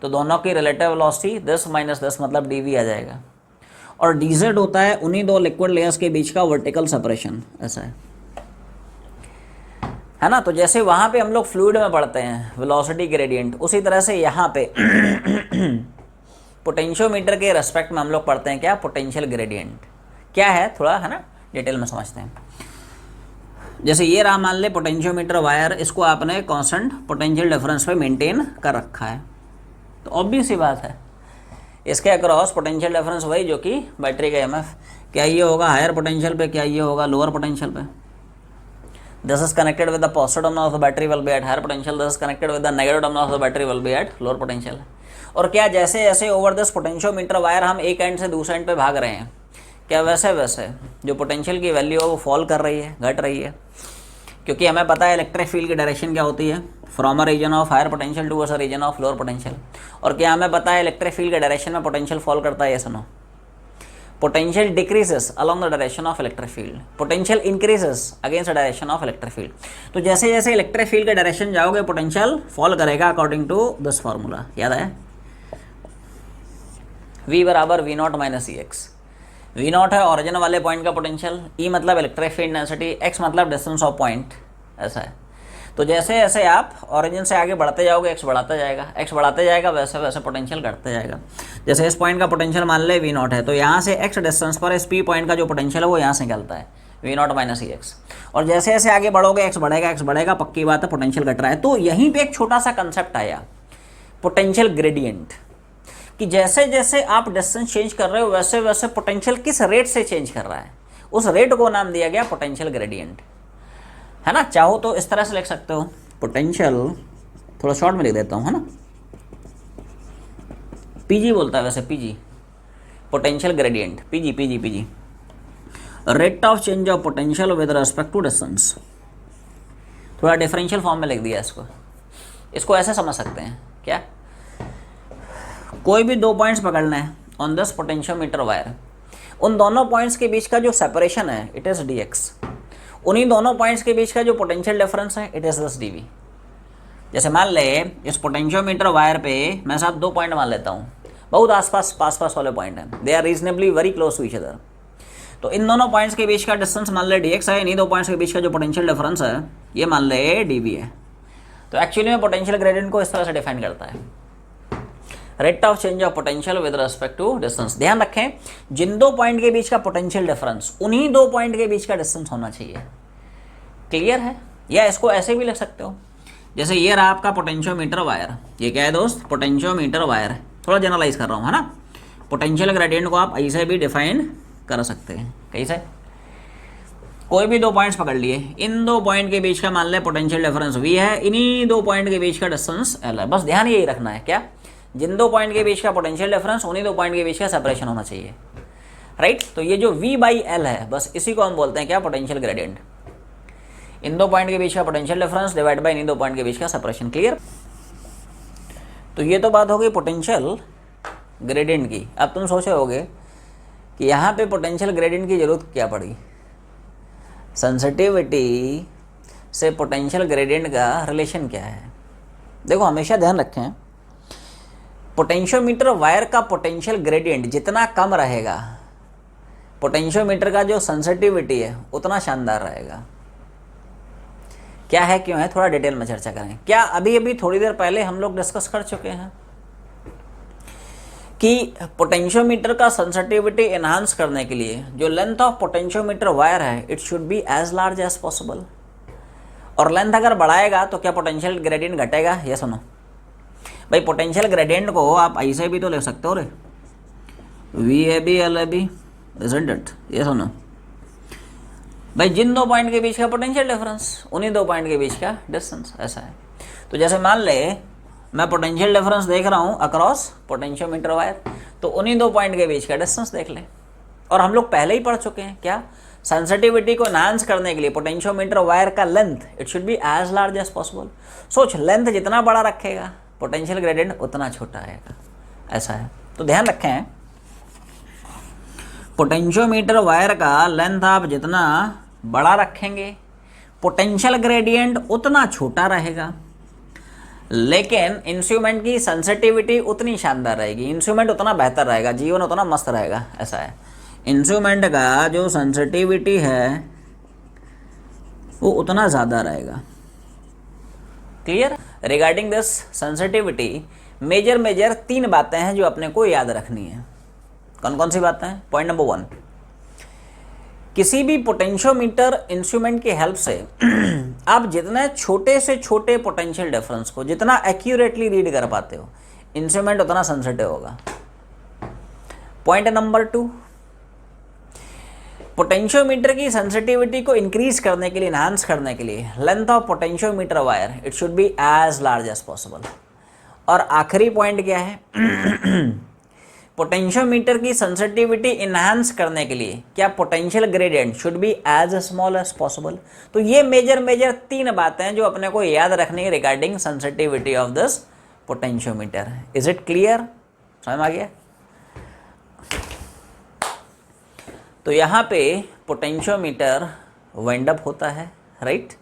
तो दोनों की रिलेटिव वेलोसिटी 10 माइनस 10 मतलब dv आ जाएगा। और dz होता है उन्हीं दो लिक्विड लेयर्स के बीच का वर्टिकल सेपरेशन, ऐसा है ना। तो जैसे वहाँ पे हम लोग फ्लूइड में पढ़ते हैं वेलोसिटी ग्रेडियंट, उसी तरह से यहाँ पे पोटेंशियोमीटर के रेस्पेक्ट में हम लोग पढ़ते हैं क्या, पोटेंशियल ग्रेडियंट क्या है, थोड़ा है ना डिटेल में समझते हैं। जैसे ये रहा मान ले पोटेंशियोमीटर वायर, इसको आपने कांस्टेंट पोटेंशियल डिफरेंस पे मेंटेन कर रखा है, तो ऑब्वियस सी बात है इसके अक्रॉस पोटेंशियल डिफरेंस वही जो कि बैटरी का EMF, क्या ये होगा हायर पोटेंशियल पे, क्या ये होगा लोअर पोटेंशियल पे। This is connected with the positive terminal of the battery will be at higher potential, this is connected with the negative terminal of the battery will be at lower potential. और क्या जैसे जैसे over this potentiometer wire हम एक and से दूसरे and पे भाग रहे हैं, क्या वैसे वैसे जो पोटेंशियल की वैल्यू है वो फॉल कर रही है, घट रही है, क्योंकि हमें पता है इलेक्ट्रिक फील्ड की डायरेक्शन क्या होती है, from a region of higher potential to a region of lower potential. और क्या हमें पता है इलेक्ट्रिक फील्ड के डायरेक्शन में पोटेंशियल फॉल करता है, ये सुनो, potential decreases along the direction of electric field, potential increases against the direction of electric field. तो जैसे जैसे इलेक्ट्रिक फील्ड के डायरेक्शन जाओगे पोटेंशियल फॉल करेगा अकॉर्डिंग टू दिस फार्मूला, याद है, V बराबर V naught minus EX। V not है ऑरिजिन वाले पॉइंट का पोटेंशियल, E मतलब इलेक्ट्रिक फील्ड डेंसिटी, X मतलब डिस्टेंस ऑफ पॉइंट, ऐसा है। तो जैसे जैसे आप ऑरिजिन से आगे बढ़ते जाओगे X बढ़ाता जाएगा, X बढ़ाते जाएगा, वैसे वैसे पोटेंशियल घटता जाएगा। जैसे इस पॉइंट का पोटेंशियल मान ले V नॉट है, तो यहाँ से X डिस्टेंस पर इस P पॉइंट का जो पोटेंशियल है वो यहाँ से निकलता है V नॉट माइनस EX। और जैसे जैसे आगे बढ़ोगे X बढ़ेगा, पक्की बात है पोटेंशियल घट रहा है। तो यहीं पर एक छोटा सा कंसेप्ट आया पोटेंशियल ग्रेडियंट, कि जैसे जैसे आप डिस्टेंस चेंज कर रहे हो वैसे वैसे पोटेंशियल किस रेट से चेंज कर रहा है, उस रेट को नाम दिया गया पोटेंशियल ग्रेडियंट, है ना। चाहो तो इस तरह से लिख सकते हो पोटेंशियल, थोड़ा शॉर्ट में लिख देता हूँ, है ना, PG बोलता है वैसे, PG potential gradient, PG rate of change of potential with respect to distance. थोड़ा डिफरेंशियल फॉर्म में लिख दिया इसको ऐसे समझ सकते हैं क्या, कोई भी दो पॉइंट्स पकड़ना है ऑन दिस पोटेंशियोमीटर वायर, उन दोनों पॉइंट्स के बीच का जो सेपरेशन है इट इज़ dx, उन्हीं दोनों पॉइंट्स के बीच का जो पोटेंशियल डिफरेंस है इट इज़ दिस dv। जैसे मान ले इस पोटेंशियोमीटर वायर पे मैं साथ दो पॉइंट मान लेता हूँ, बहुत पास वाले पॉइंट हैं, they are reasonably very close to each other. तो इन दोनों पॉइंट्स के बीच का डिस्टेंस मान ले dx है, इन्हीं दो पॉइंट्स के बीच का जो पोटेंशियल डिफरेंस है ये मान ले dv है। तो एक्चुअली में पोटेंशियल ग्रेडियंट को इस तरह से डिफाइन करता है, rate of change of potential with respect to distance. ध्यान रखें जिन दो पॉइंट के बीच का पोटेंशियल डिफरेंस उन्हीं दो पॉइंट के बीच का डिस्टेंस होना चाहिए, क्लियर है। या इसको ऐसे भी लिख सकते हो, जैसे ये रहा आपका पोटेंशियोमीटर वायर, ये क्या है दोस्त, पोटेंशियोमीटर वायर, थोड़ा जनरलाइज कर रहा हूँ, है ना। पोटेंशियल ग्रेडियंट को आप ऐसे भी डिफाइन कर सकते हैं, कैसे, कोई भी दो पॉइंट्स पकड़ लिए, इन दो पॉइंट के बीच का मान लें पोटेंशियल डिफरेंस V है, इन्हीं दो पॉइंट के बीच का डिस्टेंस L है। बस ध्यान यही रखना है क्या, जिन दो पॉइंट के बीच का पोटेंशियल डिफरेंस उन्हीं दो पॉइंट के बीच का सेपरेशन होना चाहिए, राइट। तो ये जो V बाई L है बस इसी को हम बोलते हैं क्या, पोटेंशियल ग्रेडियंट। इन दो पॉइंट के बीच का पोटेंशियल डिफरेंस डिवाइड बाय इन दो पॉइंट के बीच का सेपरेशन, क्लियर। तो ये तो बात हो गई पोटेंशियल ग्रेडियंट की। अब तुम सोचे होगे कि यहाँ पे पोटेंशियल ग्रेडियंट की जरूरत क्या पड़ी, सेंसिटिविटी से पोटेंशियल ग्रेडियंट का रिलेशन क्या है। देखो हमेशा ध्यान रखें, पोटेंशियोमीटर वायर का पोटेंशियल ग्रेडियंट जितना कम रहेगा, पोटेंशियोमीटर का जो सेंसिटिविटी है उतना शानदार रहेगा। क्या है, क्यों है, थोड़ा डिटेल में चर्चा करें। क्या अभी थोड़ी देर पहले हम लोग डिस्कस कर चुके हैं कि पोटेंशियोमीटर का सेंसिटिविटी एनहांस करने के लिए जो लेंथ ऑफ पोटेंशियोमीटर वायर है it should be as large as possible. और लेंथ अगर बढ़ाएगा तो क्या पोटेंशियल ग्रेडियंट घटेगा, ये सुनो भाई। पोटेंशियल ग्रेडियंट को आप ऐसे भी तो ले सकते हो रे, VAB LAB, इजंट इट, ये सुनो भाई, जिन दो पॉइंट के बीच का पोटेंशियल डिफरेंस उन्हीं दो पॉइंट के बीच का डिस्टेंस, ऐसा है। तो जैसे मान ले मैं पोटेंशियल डिफरेंस देख रहा हूँ अक्रॉस पोटेंशियोमीटर वायर, तो उन्हीं दो पॉइंट के बीच का डिस्टेंस देख ले। और हम लोग पहले ही पढ़ चुके हैं क्या, सेंसिटिविटी को एनहांस करने के लिए पोटेंशियोमीटर वायर का length it should be as large as possible. सोच, लेंथ जितना बड़ा रखेगा पोटेंशियल ग्रेडियंट उतना छोटा आएगा, ऐसा है। तो ध्यान रखें, पोटेंशियोमीटर वायर का लेंथ आप जितना बड़ा रखेंगे पोटेंशियल ग्रेडियंट उतना छोटा रहेगा। लेकिन इंस्ट्रूमेंट की सेंसिटिविटी उतनी शानदार रहेगी, इंस्ट्रूमेंट उतना बेहतर रहेगा, जीवन उतना मस्त रहेगा, ऐसा है। इंस्ट्रूमेंट का जो सेंसिटिविटी है वो उतना ज़्यादा रहेगा। Clear? Regarding this sensitivity major 3 बातें हैं जो अपने को याद रखनी है। कौन कौन सी बातें हैं? पॉइंट नंबर 1, किसी भी पोटेंशियोमीटर इंस्ट्रूमेंट की हेल्प से आप जितने छोटे से छोटे पोटेंशियल डिफरेंस को जितना एक्यूरेटली रीड कर पाते हो, इंस्ट्रूमेंट उतना सेंसिटिव होगा। पॉइंट नंबर 2, पोटेंशियोमीटर की सेंसिटिविटी को इंक्रीज करने के लिए, इनहांस करने के लिए, length of potentiometer wire it should be as large as possible. और आखिरी पॉइंट क्या है? पोटेंशियोमीटर की सेंसिटिविटी इनहांस करने के लिए क्या potential gradient should be as small as possible. तो ये मेजर 3 बातें जो अपने को याद रखनी है regarding sensitivity of this potentiometer. Is it clear? समझ में आ गया? तो यहाँ पे पोटेंशियोमीटर वाइंड अप होता है, राइट।